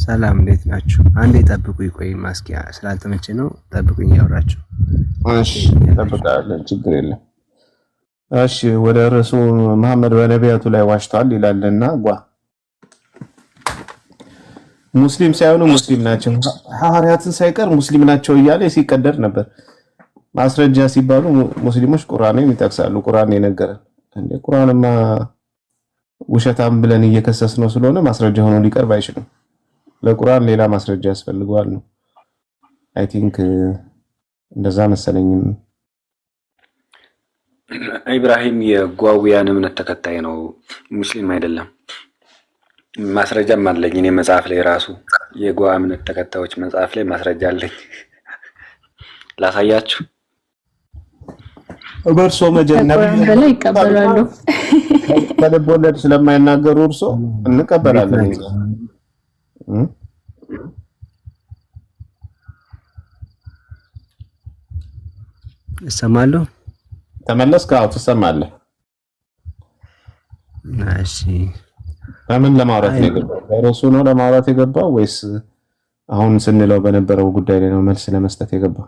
ሰላም እንዴት ናችሁ? አንዴ ጠብቁ ይቆይ ማስኪያ ስላልተመቼ ነው። ጠብቁኝ ያወራችሁ። እሺ ጠብቃለን፣ ችግር የለም። እሺ ወደ ርዕሱ መሐመድ በነቢያቱ ላይ ዋሽቷል ይላልና ሙስሊም ሳይሆኑ ሙስሊም ናቸው ሐዋርያትን ሳይቀር ሙስሊም ናቸው እያለ ሲቀደር ነበር። ማስረጃ ሲባሉ ሙስሊሞች ቁርአንን ይጠቅሳሉ። ቁርአን የነገረን እንዴ ቁርአንማ ውሸታም ብለን እየከሰስ ነው ስለሆነ ማስረጃ ሆኖ ሊቀርብ አይችልም። ለቁርአን ሌላ ማስረጃ ያስፈልገዋል ነው። አይ ቲንክ እንደዛ መሰለኝም። ኢብራሂም የጓውያን እምነት ተከታይ ነው፣ ሙስሊም አይደለም። ማስረጃም አለኝ እኔ መጽሐፍ ላይ ራሱ የጓ እምነት ተከታዮች መጽሐፍ ላይ ማስረጃ አለኝ። ላሳያችሁ። እርሶ መጀነብ በላይ ይቀበላሉ። በልብ ወለድ ስለማይናገሩ እርሶ እንቀበላለን። እሰማለሁ። ተመለስክ? አዎ ትሰማለህ። እሺ በምን ለማውራት ነው የገባው? ርዕሱ ነው ለማውራት የገባው ወይስ አሁን ስንለው በነበረው ጉዳይ ላይ ነው መልስ ለመስጠት የገባው?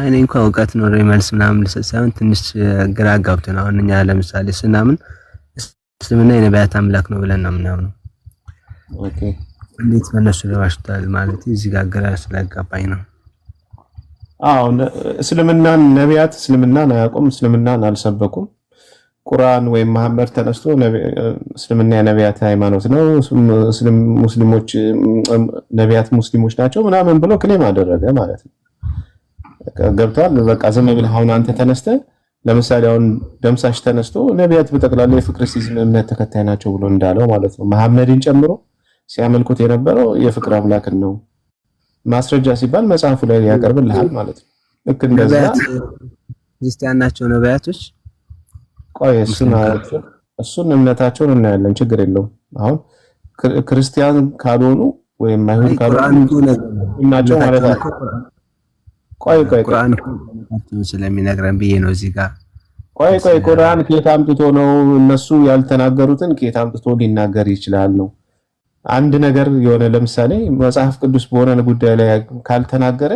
እኔ እንኳን እውቀት ኖሮ መልስ ምናምን ሳይሆን ትንሽ ግራ ጋብቶን አሁን እኛ ለምሳሌ ስናምን እስልምና የነቢያት አምላክ ነው ብለን ነው ምናምን። ኦኬ እንዴት በእነሱ ላይ ዋሽቷል ማለት እዚህ ጋር ግራ ስለጋባኝ ነው። አዎ እስልምናን ነቢያት እስልምናን አያውቁም፣ እስልምናን አልሰበኩም። ቁርአን ወይም መሐመድ ተነስቶ እስልምና የነቢያት ሃይማኖት ነው፣ ሙስሊሞች ነቢያት ሙስሊሞች ናቸው ምናምን ብሎ ክሌም አደረገ ማለት ነው። ገብቷል። በቃ ዝም ብለህ አሁን አንተ ተነስተህ ለምሳሌ አሁን ደምሳሽ ተነስቶ ነቢያት በጠቅላላ የፍቅርሲዝም እምነት ተከታይ ናቸው ብሎ እንዳለው ማለት ነው። መሐመድን ጨምሮ ሲያመልኩት የነበረው የፍቅር አምላክን ነው። ማስረጃ ሲባል መጽሐፉ ላይ ያቀርብልሃል ማለት ነው። ልክ እንደዛ ክርስቲያን ናቸው ነቢያቶች። ቆይ እሱን እምነታቸውን እናያለን፣ ችግር የለውም። አሁን ክርስቲያን ካልሆኑ ወይም አይሁድ ካልሆኑ ናቸው ማለት ነው። ቆይ ቁርአን ስለሚነግረን ብዬ ነው እዚህ ጋር። ቆይ ቁርአን ከየት አምጥቶ ነው እነሱ ያልተናገሩትን ከየት አምጥቶ ሊናገር ይችላል ነው። አንድ ነገር የሆነ ለምሳሌ መጽሐፍ ቅዱስ በሆነ ጉዳይ ላይ ካልተናገረ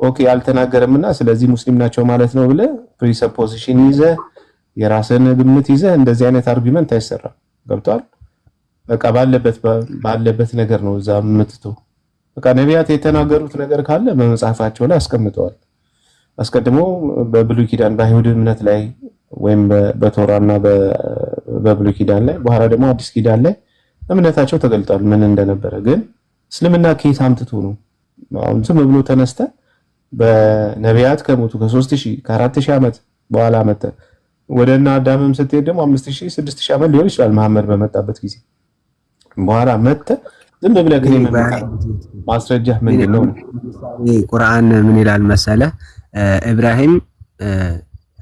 ኦኬ አልተናገረምና ስለዚህ ሙስሊም ናቸው ማለት ነው ብለህ ፕሪሰፖዚሽን ይዘህ የራስን ግምት ይዘህ እንደዚህ አይነት አርጊመንት አይሰራም። ገብቷል። በቃ ባለበት ነገር ነው እዛ የምትተው። በቃ ነቢያት የተናገሩት ነገር ካለ በመጽሐፋቸው ላይ አስቀምጠዋል። አስቀድሞ በብሉይ ኪዳን በአይሁድ እምነት ላይ ወይም በቶራና በብሉይ ኪዳን ላይ፣ በኋላ ደግሞ አዲስ ኪዳን ላይ እምነታቸው ተገልጧል ምን እንደነበረ። ግን እስልምና ከየት አምጥቶ ነው አሁን ዝም ብሎ ተነስተ በነቢያት ከሞቱ ከ3000 ከ4000 ዓመት በኋላ መጣ ወደና አዳምም ስትሄድ ደግሞ 5000 6000 ዓመት ሊሆን ይችላል መሐመድ በመጣበት ጊዜ በኋላ መጣ ዝም ብለህ ግን ማስረጃ ምንድነው? ቁርአን ምን ይላል መሰለ? ኢብራሂም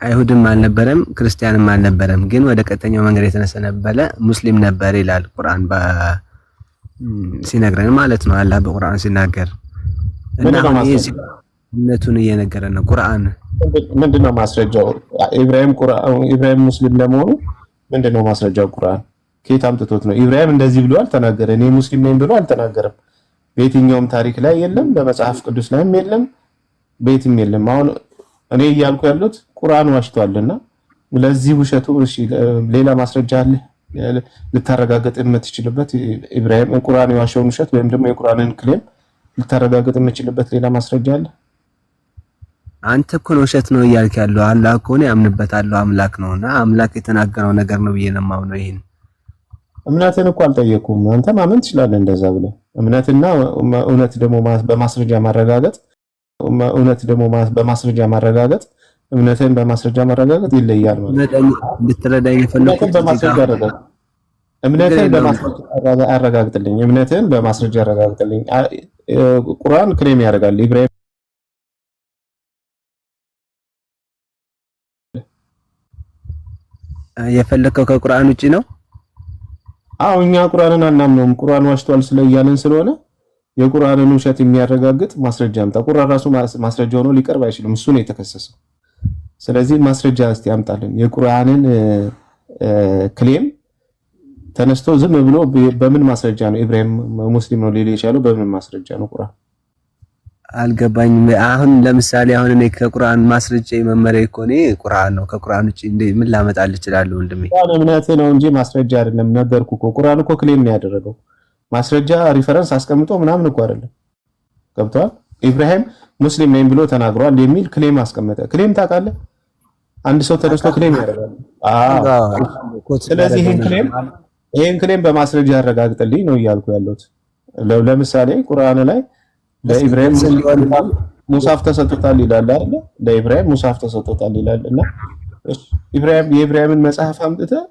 አይሁድም አልነበረም ክርስቲያንም አልነበረም፣ ግን ወደ ቀጥተኛው መንገድ የተነሰነበለ ሙስሊም ነበር ይላል ቁርአን ሲነግረን ማለት ነው። አላህ በቁርአን ሲናገር እና እምነቱን እየነገረን ነው። ቁርአን ምንድነው ማስረጃው? ኢብራሂም ሙስሊም ለመሆኑ ምንድነው ማስረጃው? ቁርአን ከየት አምጥቶት ነው? ኢብራሂም እንደዚህ ብሎ አልተናገረ፣ እኔ ሙስሊም ነኝ ብሎ አልተናገረም። በየትኛውም ታሪክ ላይ የለም፣ በመጽሐፍ ቅዱስ ላይም የለም፣ በየትም የለም። አሁን እኔ እያልኩ ያሉት ቁርአን ዋሽቷልና ለዚህ ውሸቱ እሺ ሌላ ማስረጃ አለ ልታረጋግጥ የምትችልበት? ኢብራሂም ቁርአን የዋሸውን ውሸት ወይም ደግሞ የቁርአንን ክሌም ልታረጋግጥ የምትችልበት ሌላ ማስረጃ አለ? አንተ እኮ ነው ውሸት ነው እያልክ ያለው። አላህ እኮ ነው ያምንበታል አምላክ ነውና አምላክ የተናገረው ነገር ነው ብዬ ነው የማምነው። ይሄን እምነትን እኮ አልጠየኩም። አንተ ማመን ትችላለህ እንደዛ ብለህ። እምነትና እውነት ደግሞ በማስረጃ ማረጋገጥ እምነትን በማስረጃ ማረጋገጥ ይለያል ማለት ነው። እንድትረዳኝ የፈለኩት እምነትን በማስረጃ አረጋግጥልኝ፣ እምነትን በማስረጃ አረጋግጥልኝ። ቁርአን ክሌም ያደርጋል ኢብራሂም የፈለከው ከቁርአን ውጪ ነው? አዎ እኛ ቁርአንን አናምነውም። ቁርአን ዋሽቷል ስለያለን ስለሆነ የቁርአንን ውሸት የሚያረጋግጥ ማስረጃ አምጣ። ቁርአን ራሱ ማስረጃ ሆኖ ሊቀርብ አይችልም። እሱ ነው የተከሰሰው። ስለዚህ ማስረጃ እስቲ ያምጣልን። የቁርአንን ክሌም ተነስቶ ዝም ብሎ በምን ማስረጃ ነው ኢብራሂም ሙስሊም ነው ሊል የቻለው? በምን ማስረጃ ነው? ቁርአን አልገባኝም። አሁን ለምሳሌ አሁን እኔ ከቁርአን ማስረጃ መመሪያ እኮ እኔ ቁርአን ነው። ከቁርአን ውጪ ምን ላመጣልህ እችላለሁ ወንድሜ? ቁርአን እምነት ነው እንጂ ማስረጃ አይደለም። ነገርኩህ እኮ ቁርአን እኮ ክሌም ነው ያደረገው። ማስረጃ ሪፈረንስ አስቀምጦ ምናምን እኮ አይደለም። ገብቶሃል? ኢብራሂም ሙስሊም ነኝ ብሎ ተናግሯል የሚል ክሌም አስቀመጠ። ክሌም ታውቃለህ? አንድ ሰው ተነስቶ ክሌም ያደርጋል። ስለዚህ ይሄን ክሌም በማስረጃ ያረጋግጥልኝ ነው እያልኩ ያለሁት። ለምሳሌ ቁርአን ላይ ለኢብራሂም ሙሳፍ ተሰጥቶታል ይላል አይደል? ለኢብራሂም ሙሳፍ ተሰጥቶታል ይላል እና ኢብራሂም የኢብራሂምን መጽሐፍ አምጥተህ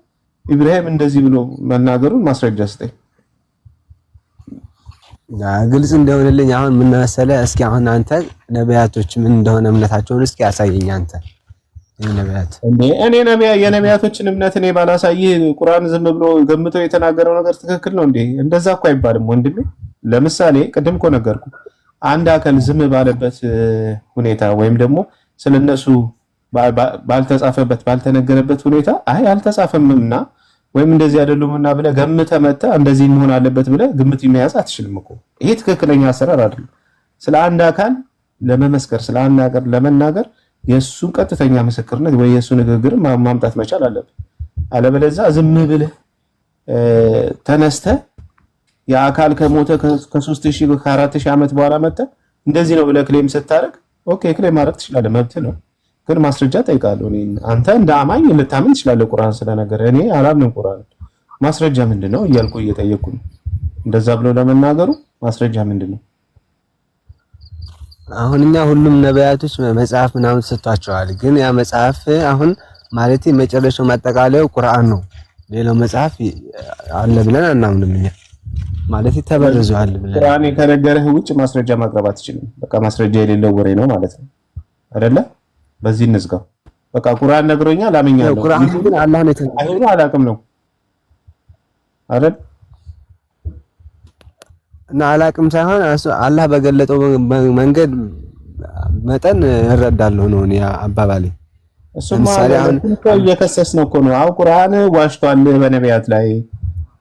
ኢብራሂም እንደዚህ ብሎ መናገሩን ማስረጃ ስጠኝ። ግልጽ እንደሆነልኝ አሁን ምን መሰለህ፣ እስኪ አሁን አንተ ነቢያቶች ምን እንደሆነ እምነታቸውን እስኪ ያሳየኝ አንተ። ነቢያት እኔ የነቢያቶችን እምነት እኔ ባላሳይህ ቁርአን ዝም ብሎ ገምቶ የተናገረው ነገር ትክክል ነው እንዴ? እንደዛ እኮ አይባልም ወንድሜ። ለምሳሌ ቅድም እኮ ነገርኩ፣ አንድ አካል ዝም ባለበት ሁኔታ ወይም ደግሞ ስለነሱ ባልተጻፈበት ባልተነገረበት ሁኔታ አይ አልተጻፈምና ወይም እንደዚህ አይደሉምና ብለህ ገምተህ መተህ እንደዚህ መሆን አለበት ብለህ ግምት መያዝ አትችልም እኮ። ይሄ ትክክለኛ አሰራር አይደለም። ስለ አንድ አካል ለመመስከር ስለ አንድ አካል ለመናገር የሱን ቀጥተኛ ምስክርነት ወይ የሱ ንግግር ማምጣት መቻል አለበት። አለበለዚያ ዝም ብለህ ተነስተህ የአካል ከሞተ ከ3000 ከ4000 ዓመት በኋላ መተህ እንደዚህ ነው ብለህ ክሌም ስታደርግ ኦኬ ክሌም ማድረግ ትችላለህ፣ መብት ነው። ግን ማስረጃ ጠይቃለሁ። አንተ እንደ አማኝ ልታምን ትችላለህ ቁርአን ስለነገረ፣ እኔ አላምንም። ቁርአን ማስረጃ ምንድነው እያልኩ እየጠየቅኩ ነው። እንደዛ ብሎ ለመናገሩ ማስረጃ ምንድነው? አሁን እኛ ሁሉም ነቢያቶች መጽሐፍ ምናምን ተሰጥቷቸዋል። ግን ያ መጽሐፍ አሁን ማለት መጨረሻው ማጠቃለያው ቁርአን ነው። ሌላው መጽሐፍ አለ ብለን አናምንም እኛ ማለት ተበርዟል ብለን። ቁርአን ከነገረህ ውጭ ማስረጃ ማቅረብ አትችልም። በቃ ማስረጃ የሌለው ወሬ ነው ማለት ነው አይደለ? በዚህ እንዝጋው። በቃ ቁርአን ነግሮኛል አምኛለሁ። ቁርአን ግን አላህ ነው የተናገረው። አላውቅም ነው አይደል? እና አላውቅም ሳይሆን አላህ በገለጠው መንገድ መጠን እረዳለሁ ነው እኔ አባባሌ። እሱማ እየከሰስ ነው እኮ ነው። አው ቁርአን ዋሽቷል በነቢያት ላይ፣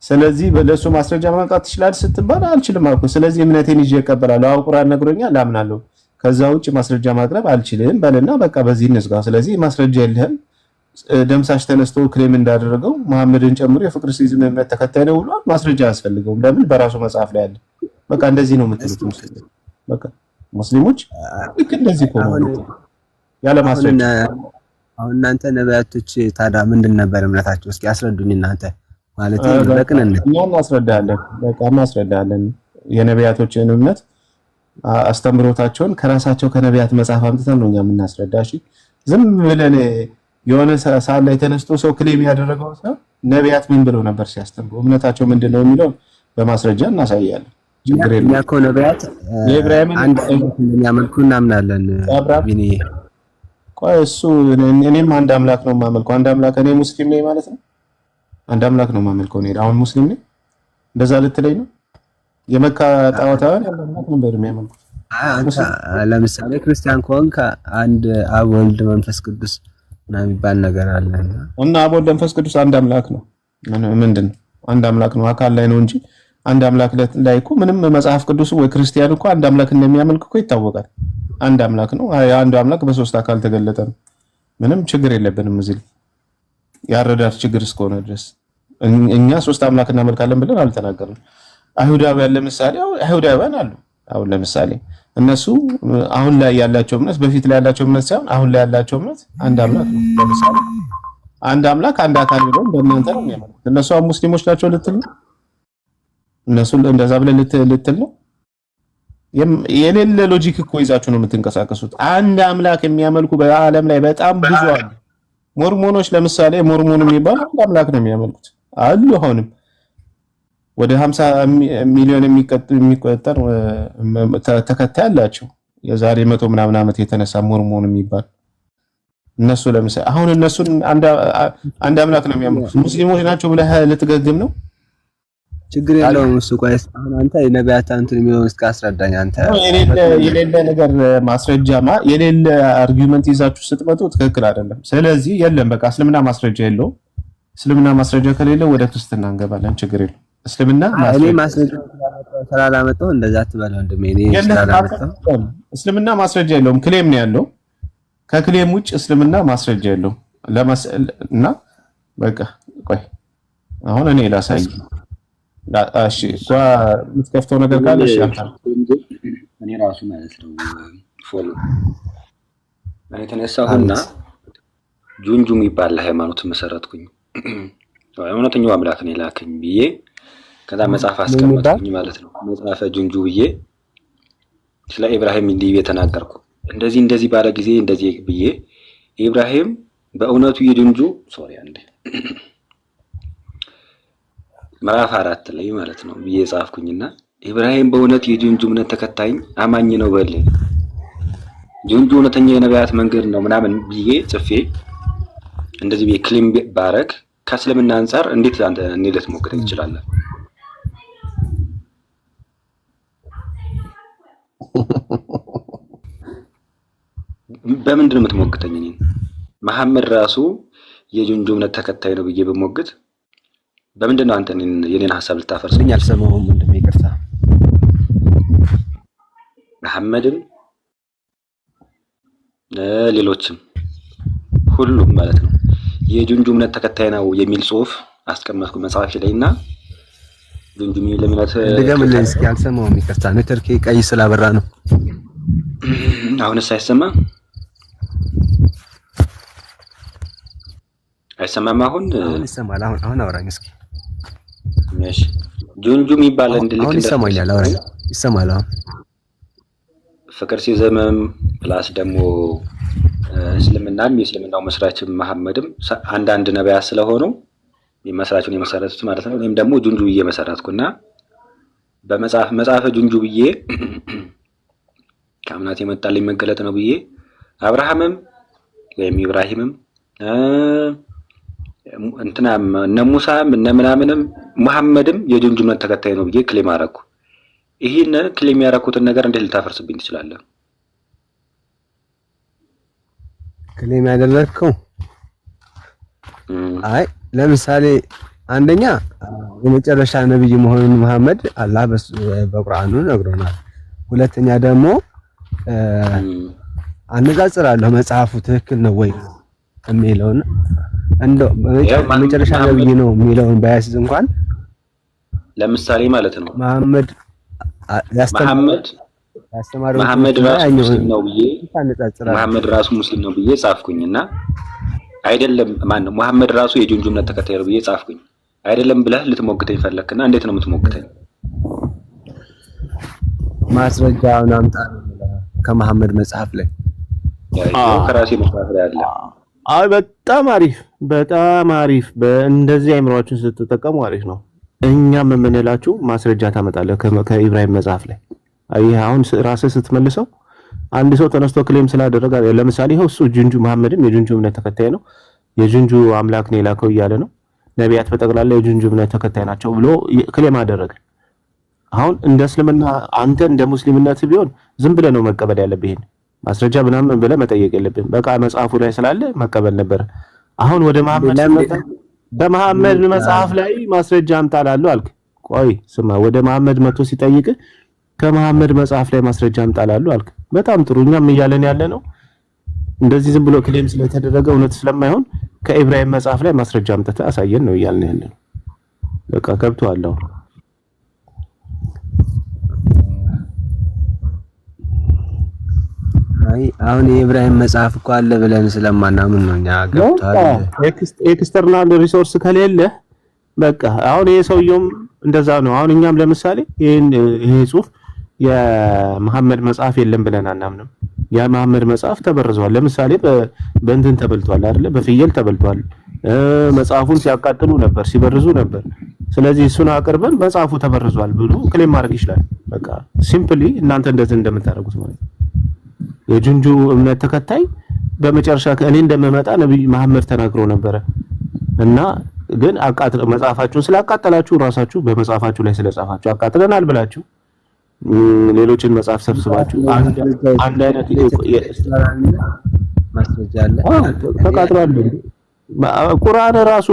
ስለዚህ ለሱ ማስረጃ ማምጣት ትችላለህ ስትባል አልችልም አልኩ። ስለዚህ እምነቴን ይዤ እቀበላለሁ። አው ቁርአን ነግሮኛል አምናለሁ፣ ከዛ ውጭ ማስረጃ ማቅረብ አልችልም በልና በቃ በዚህ እንዝጋ። ስለዚህ ማስረጃ የለህም። ደምሳሽ ተነስቶ ክሌም እንዳደረገው መሐመድን ጨምሮ የፍቅር ሲዝም እምነት ተከታይ ነው ብሏል። ማስረጃ አያስፈልገውም። ለምን? በራሱ መጽሐፍ ላይ አለ። በቃ እንደዚህ ነው የምትሉት ሙስሊሞች። በቃ ሙስሊሞች ልክ እንደዚህ እኮ ነው ያለ ማስረጃ። አሁን እናንተ ነቢያቶች ታዲያ ምንድን ነበር እምነታቸው? እስኪ አስረዱኝ እናንተ ማለት በቅንነት። እኛ እናስረዳለን፣ በቃ እናስረዳለን። የነቢያቶችን እምነት አስተምሮታቸውን ከራሳቸው ከነቢያት መጽሐፍ አምጥተን ነው እኛ የምናስረዳ። እሺ ዝም ብለን የሆነ ሰዓት ላይ ተነስቶ ሰው ክሌም ያደረገው ሰው ነቢያት ምን ብለው ነበር ሲያስተምሩ እምነታቸው ምንድነው የሚለው በማስረጃ እናሳያለን። ችግር የለም። ያኮ ነቢያት የኢብራሂምን አንድ የሚያመልኩ እናምናለን። ቢኒ ቆይ እሱ እኔም አንድ አምላክ ነው የማመልከው። አንድ አምላክ እኔ ሙስሊም ነኝ ማለት ነው። አንድ አምላክ ነው የማመልከው እኔ አሁን ሙስሊም ነኝ እንደዛ ልትለኝ ነው? የመካ ጣዖታውያን አንድ አምላክ ነበር የሚያመልኩት። ለምሳሌ ክርስቲያን ከሆንክ አንድ አብ ወልድ መንፈስ ቅዱስ እና የሚባል ነገር አለ እና አብ ወልድ መንፈስ ቅዱስ አንድ አምላክ ነው። ምንድነው አንድ አምላክ ነው አካል ላይ ነው እንጂ አንድ አምላክ ላይ እኮ ምንም መጽሐፍ ቅዱስ ወይ ክርስቲያን እኮ አንድ አምላክ እንደሚያመልክ እኮ ይታወቃል። አንድ አምላክ ነው። አንድ አምላክ በሶስት አካል ተገለጠ ነው። ምንም ችግር የለብንም እዚህ ያረዳት ችግር እስከሆነ ድረስ እኛ ሶስት አምላክ እናመልካለን ብለን አልተናገርንም። አይሁዳውያን ለምሳሌ አይሁዳውያን አሉ። አሁን ለምሳሌ እነሱ አሁን ላይ ያላቸው እምነት በፊት ላይ ያላቸው እምነት ሳይሆን አሁን ላይ ያላቸው እምነት አንድ አምላክ ነው። ለምሳሌ አንድ አምላክ አንድ አካል ብለው በእናንተ ነው የሚያመልኩት። እነሱ ሙስሊሞች ናቸው ልትል ነው? እነሱ እንደዛ ብለህ ልትል ነው? የሌለ ሎጂክ እኮ ይዛችሁ ነው የምትንቀሳቀሱት። አንድ አምላክ የሚያመልኩ በዓለም ላይ በጣም ብዙ አሉ። ሞርሞኖች ለምሳሌ ሞርሞን የሚባል አንድ አምላክ ነው የሚያመልኩት አሉ። አሁንም ወደ 50 ሚሊዮን የሚቆጠር ተከታይ አላቸው። የዛሬ 100 ምናምን ዓመት የተነሳ ሞርሞን የሚባል እነሱ ለምሳሌ አሁን እነሱን አንድ አምላክ ነው የሚያመልኩት። ሙስሊሞች ናቸው ብለህ ልትገግም ነው? ችግር የለውም እሱ። ቆይ አሁን አንተ የነቢያት እንትን የሚለውን እስከ አስረዳኝ። አንተ የሌለ ነገር ማስረጃማ የሌለ አርጊውመንት ይዛችሁ ስትመጡ ትክክል አይደለም። ስለዚህ የለም በቃ እስልምና ማስረጃ የለውም። እስልምና ማስረጃ ከሌለ ወደ ክርስትና እንገባለን። ችግር የለም። እስልምና እኔ ማስረጃ ስላላመጣሁ እንደዛ አትበል ወንድሜ። እኔ ስላላመጣሁ እስልምና ማስረጃ የለውም። ክሌም ነው ያለው። ከክሌም ውጭ እስልምና ማስረጃ የለውም። እና በቃ ቆይ አሁን እኔ ላሳይ። እሺ የምትከፍተው ነገር ካለ እሺ አንተ እኔ ራሱ ማለት ነው ፎሎ እኔ ተነሳሁና ጁንጁ የሚባል ሃይማኖት መሰረትኩኝ። እውነተኛው አምላክ ነው የላከኝ ብዬ ከዛ መጽሐፍ አስቀመጥኩኝ ማለት ነው። መጽሐፈ ጁንጁ ብዬ ስለ ኢብራሂም እንዲህ የተናገርኩ እንደዚህ ባለ ጊዜ እንደዚህ ብዬ ኢብራሂም በእውነቱ የጁንጁ አንዴ ምዕራፍ 4 ላይ ማለት ነው ብዬ ጻፍኩኝና ኢብራሂም በእውነት የጁንጁ እምነት ተከታይ አማኝ ነው በል ጁንጁ እውነተኛ የነቢያት መንገድ ነው ምናምን ብዬ ጽፌ እንደዚህ ብዬ ክሌም ባረግ ከእስልምና አንፃር እንዴት አንተ ልትሞግተኝ ትችላለህ? በምንድን ነው የምትሞግተኝ? እኔን መሐመድ ራሱ የጁንጁ እምነት ተከታይ ነው ብዬ በሞግት በምንድን ነው አንተ የኔን ሐሳብ ልታፈርሰኝ? አልሰማሁም ወንድሜ ይቅርታ። መሐመድም ሌሎችም ሁሉም ማለት ነው የጁንጁ እምነት ተከታይ ነው የሚል ጽሑፍ አስቀመጥኩ መጽሐፍ ላይና ጁንጁ የሚል እምነት ድገምልኝ እስኪ። አልሰማሁም ይቅርታ። ኔትወርክ ቀይ ስላበራ ነው። አሁንስ አይሰማም? አይሰማም? አሁን ይሰማል። አሁን አውራኝ እስኪ። እሺ ጁንጁ የሚባል እንድልክ ይሰማኛል። አውራኝ ይሰማል። አሁን ፍቅር ሲዘመም ፕላስ ደግሞ እስልምናም የእስልምናው መስራችም መሐመድም አንዳንድ ነቢያት ስለሆኑ መስራቹን የመሰረቱት ማለት ነው። እኔም ደግሞ ጁንጁ ብዬ መሰረትኩና በመጽሐፈ ጁንጁ ብዬ ከአምላክ የመጣልኝ መገለጥ ነው ብዬ አብርሃምም ወይም ኢብራሂምም እንትናም እነ ሙሳም እነ ምናምንም መሐመድም የጁንጁ እምነት ተከታይ ነው ብዬ ክሌም አደረኩ። ይሄን ክሌም ያደረኩትን ነገር እንዴት ልታፈርስብኝ ትችላለህ? ክሌም ያደረግከው አይ ለምሳሌ አንደኛ የመጨረሻ ነብይ መሆኑን መሐመድ አላህ በቁርአኑ ነግሮናል። ሁለተኛ ደግሞ አነጻጽራለሁ መጽሐፉ ትክክል ነው ወይ የሚለውን እንደው በመጨረሻ ነብይ ነው የሚለውን ባያስዝ እንኳን ለምሳሌ ማለት ነው መሐመድ መሐመድ ራሱ ሙስሊም ነው ብዬ መሐመድ ራሱ ሙስሊም ነው ብዬ ጻፍኩኝና አይደለም ማነው መሐመድ ራሱ የጁንጁ እምነት ተከታይ ነው ብዬ ጻፍኩኝ። አይደለም ብለህ ልትሞግተኝ ፈለክና እንዴት ነው የምትሞግተኝ? ማስረጃውን አምጣ ከመሐመድ መጽሐፍ ላይ ከራሴ መጽሐፍ ላይ አለ። አይ በጣም አሪፍ በእንደዚህ አይምሮአችሁን ስትጠቀሙ አሪፍ ነው። እኛም የምንላችሁ ማስረጃ ታመጣለህ ከኢብራሂም መጽሐፍ ላይ። አይ አሁን ራስህ ስትመልሰው አንድ ሰው ተነስቶ ክሌም ስላደረገ ለምሳሌ ይኸው እሱ ጁንጁ መሐመድም የጁንጁ እምነት ተከታይ ነው የጁንጁ አምላክ ነው የላከው እያለ ነው ነቢያት በጠቅላላ የጁንጁ እምነት ተከታይ ናቸው ብሎ ክሌም አደረገ። አሁን እንደ እስልምና አንተ እንደ ሙስሊምነት ቢሆን ዝም ብለህ ነው መቀበል ያለብህ። ይሄን ማስረጃ ምናምን ብለህ መጠየቅ የለብህም። በቃ መጽሐፉ ላይ ስላለ መቀበል ነበር። አሁን ወደ መሐመድ በመሐመድ መጽሐፍ ላይ ማስረጃ አምጣላለሁ አልክ። ቆይ ስማ፣ ወደ መሐመድ መጥቶ ሲጠይቅ ከመሐመድ መጽሐፍ ላይ ማስረጃ አምጣላለሁ አልክ። በጣም ጥሩ። እኛም እያለን ያለ ነው እንደዚህ ዝም ብሎ ክሌም ስለተደረገ እውነት ስለማይሆን ከኢብራሂም መጽሐፍ ላይ ማስረጃ አምጥተህ አሳየን ነው እያልን ያለ ነው። በቃ ገብቶሃል። አሁን የኢብራሂም መጽሐፍ እኮ አለ ብለን ስለማናምን ነው እኛ ገብቷል። ኤክስተርናል ሪሶርስ ከሌለ በቃ አሁን ይሄ ሰውየውም እንደዛ ነው። አሁን እኛም ለምሳሌ ይሄ ጽሑፍ የመሐመድ መጽሐፍ የለም ብለን አናምንም። የመሐመድ መጽሐፍ ተበርዟል። ለምሳሌ በእንትን ተበልቷል አይደለ? በፍየል ተበልቷል። መጽሐፉን ሲያቃጥሉ ነበር፣ ሲበርዙ ነበር። ስለዚህ እሱን አቅርበን መጽሐፉ ተበርዟል ብሎ ክሌም ማድረግ ይችላል። በቃ ሲምፕሊ እናንተ እንደዚህ እንደምታደርጉት ማለት ነው። የጁንጁ እምነት ተከታይ በመጨረሻ እኔ እንደምመጣ ነብይ መሐመድ ተናግሮ ነበረ እና ግን መጽሐፋችሁን ስላቃጠላችሁ ራሳችሁ በመጽሐፋችሁ ላይ ስለጻፋችሁ አቃጥለናል ብላችሁ ሌሎችን መጽሐፍ ሰብስባችሁ አንድ አይነት ማስረጃ አለ ተቃጥሏል ቁርአን ራሱ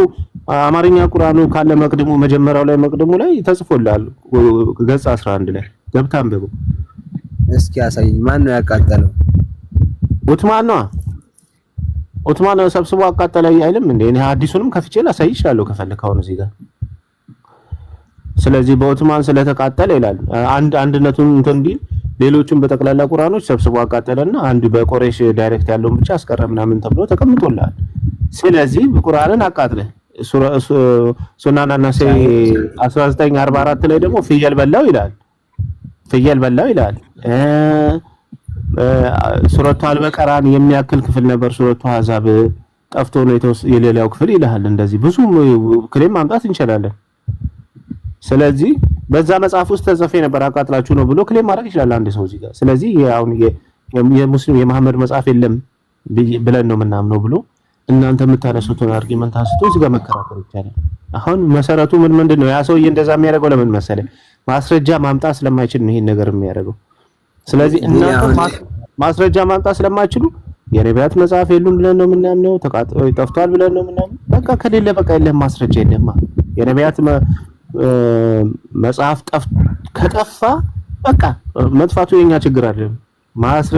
አማርኛ ቁርአኑ ካለ መቅድሙ መጀመሪያው ላይ መቅድሙ ላይ ተጽፎልሃል ገጽ 11 ላይ ገብተህ አንብበው። እስኪ አሳይኝ። ማን ነው ያቃጠለው? ኡትማን ነው ሰብስቦ አቃጠለ አይልም እንዴ? እኔ አዲሱንም ከፍቼ ላሳይሻለሁ ከፈለክ አሁን እዚህ ጋር። ስለዚህ በኡትማን ስለተቃጠለ ይላል አንድነቱን እንትን ቢል ሌሎቹን በጠቅላላ ቁርአኖች ሰብስቦ አቃጠለና አንድ በቁረይሽ ዳይሬክት ያለውን ብቻ አስቀረ ምናምን ተብሎ ተቀምጦልሃል። ስለዚህ ቁርአንን አቃጥለ ሱናን አናሲ 1944 ላይ ደግሞ ፍየል በላው ይላል። ሱረቱ አልበቀራን የሚያክል ክፍል ነበር ሱረቱ አሕዛብ ጠፍቶ ነው የሌላው ክፍል ይላል። እንደዚህ ብዙ ክሌም ማምጣት እንችላለን። ስለዚህ በዛ መጽሐፍ ውስጥ ተጽፎ ነበር አቃጥላችሁ ነው ብሎ ክሌም ማድረግ ይችላል አንድ ሰው እዚህ ጋር። ስለዚህ አሁን የሙስሊም የመሐመድ መጽሐፍ የለም ብለን ነው ምናምነው ብሎ እናንተ የምታነሱትን አርጊመንት አንስቶ እዚህ ጋር መከራከር ይቻላል። አሁን መሰረቱ ምንድነው? ያ ሰውዬ እንደዛ የሚያደርገው ለምን መሰለህ? ማስረጃ ማምጣት ስለማይችል ነው ይሄን ነገር የሚያደርገው። ስለዚህ እናንተ ማስረጃ ማምጣት ስለማይችሉ የነቢያት መጽሐፍ የሉም ብለን ነው ምናምነው፣ ጠፍቷል ብለን ነው ምናምን። በቃ ከሌለ በቃ የለም ማስረጃ የለም። የነቢያት መጽሐፍ ከጠፋ በቃ መጥፋቱ የኛ ችግር አይደለም።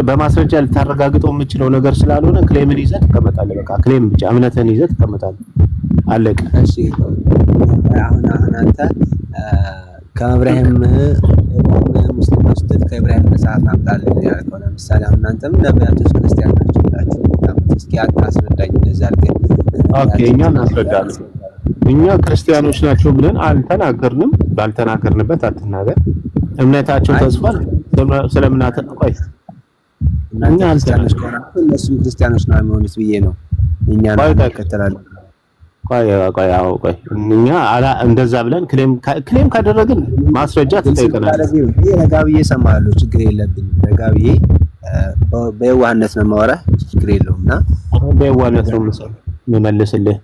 በማስረጃ ልታረጋግጠው የምችለው ነገር ስላልሆነ ክሌምን ይዘህ ትቀመጣለህ። በቃ ክሌም ብቻ እምነትህን ይዘህ ትቀመጣለህ። አለቀ። እሺ አሁን አንተ ከእብራሂም ሙስሊሞች ከእብራሂም መጽሐፍ አምጣልህ ያልከው ለምሳሌ አሁን እናንተም ነቢያቶች ክርስቲያን ናቸው ብላችሁ እስኪ አስረዳኝ። እንደዛ አድርገን ኦኬ፣ እኛ እናስረዳለን። እኛ ክርስቲያኖች ናቸው ብለን አልተናገርንም። ባልተናገርንበት አትናገር። እምነታቸው ተጽፏል። ስለምናተ ቆይ እኛ ክርስቲያኖች ከሆናችሁ እነሱም ክርስቲያኖች ነው የሚሆኑት ብዬ ነው። እኛ እንከተላለን። ቆይ እኛ እንደዛ ብለን ክሌም ካደረግን ማስረጃ ትጠይቀናለህ። ረጋ ብዬ እሰማለሁ፣ ችግር የለብኝም። ረጋ ብዬ በየዋህነት ነው የማወራህ፣ ችግር የለውምና በየዋህነት ነው የምመልስልህ።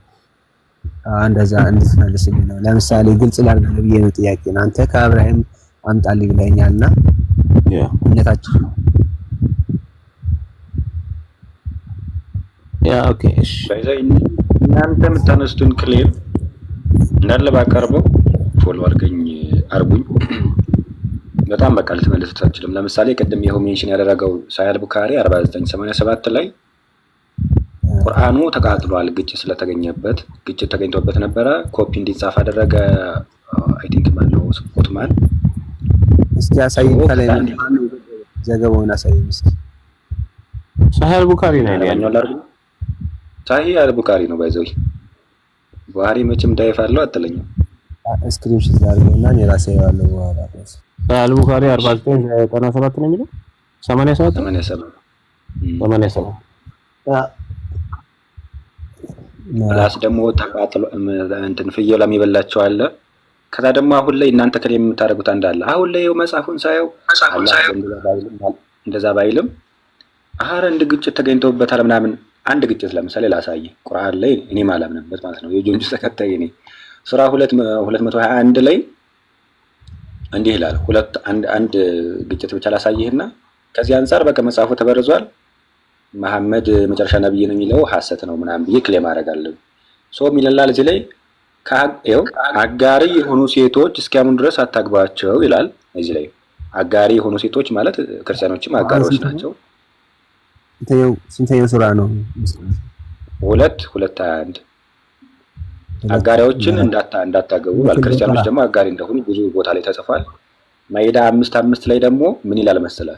እንደዛ እንድትመልስልኝ ነው። ለምሳሌ ግልጽ ላድርግ ብዬ ነው ጥያቄን። አንተ ከእብራሂም አምጣልኝ ብለኸኛልና እምነታችን ኦኬ እሺ እናንተ የምታነሱትን ክሌም እንዳለ ባቀርበው ፎሎ አርጉኝ። በጣም በቃ ልትመልሱት አትችልም። ለምሳሌ ቅድም ይኸው ሜንሽን ያደረገው ሳሂህ ቡኻሪ 4987 ላይ ቁርአኑ ተቃጥሏል፣ ግጭት ተገኝቶበት ነበረ፣ ኮፒ እንዲጻፍ አደረገ። አይ ቲንክ ማነው ኡትማን። እስኪ አሳይኝ፣ ከላይ ዘገባውን አሳይኝ እስኪ። ሳሂህ ቡኻሪ ነው ያለው ሳሂህ አልቡኻሪ ነው ባይዘው። ቡኻሪ መቼም ዳይፍ አለው አትለኝም። ስክሪንሾት አድርገውና እኔ ራሴ ያለው ዋራስ አልቡኻሪ 4997 ነው የሚለው 87 ራስ ደግሞ ተቃጥሎ እንትን ፍየላ የሚበላቸው አለ። ከዛ ደግሞ አሁን ላይ እናንተ ከለ የምታደርጉት አንዳለ አሁን ላይ መጽሐፉን ሳየው እንደዛ ባይልም አሃረ እንደ ግጭት ተገኝቶበታል ምናምን። አንድ ግጭት ለምሳሌ ላሳይ ቁርአን ላይ እኔ ማላምንበት ማለት ነው። የጆንጁስ ተከታይ እኔ ሱራ 221 ላይ እንዲህ ይላል። አንድ ግጭት ብቻ ላሳይህና ከዚህ አንፃር በቃ መጽሐፉ ተበርዟል፣ መሐመድ መጨረሻ ነብይ ነው የሚለው ሐሰት ነው ምናምን ብዬ ክሌም አደርጋለሁ። ሶ ሚለላል እዚህ ላይ አጋሪ የሆኑ ሴቶች እስኪያምኑ ድረስ አታግባቸው ይላል። እዚህ ላይ አጋሪ የሆኑ ሴቶች ማለት ክርስቲያኖችም አጋሪዎች ናቸው። ስንተኛው ሱራ ነው? 221 አጋሪዎችን እንዳታገቡ ማለት ክርስቲያኖች ደግሞ አጋሪ እንደሆኑ ብዙ ቦታ ላይ ተጽፏል። ማይዳ 5:5 ላይ ደግሞ ምን ይላል መሰለህ?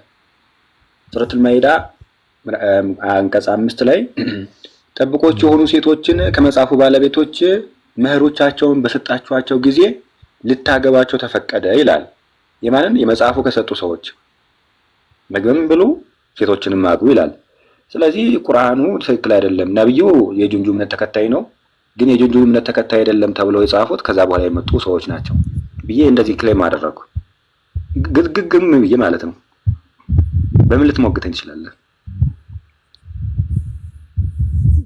ሱረቱል ማይዳ አንቀጽ 5 ላይ ጠብቆች የሆኑ ሴቶችን ከመጽሐፉ ባለቤቶች መህሮቻቸውን በሰጣችኋቸው ጊዜ ልታገባቸው ተፈቀደ ይላል። የማንን የመጽሐፉ ከሰጡ ሰዎች ምግብም ብሉ ሴቶችንም አግቡ ይላል። ስለዚህ ቁርአኑ ትክክል አይደለም። ነብዩ የጁንጁ እምነት ተከታይ ነው፣ ግን የጁንጁ እምነት ተከታይ አይደለም ተብለው የጻፉት ከዛ በኋላ የመጡ ሰዎች ናቸው ብዬ እንደዚህ ክሌም አደረኩ። ግግም ብዬ ማለት ነው። በምን ልትሞግተኝ ትችላለህ?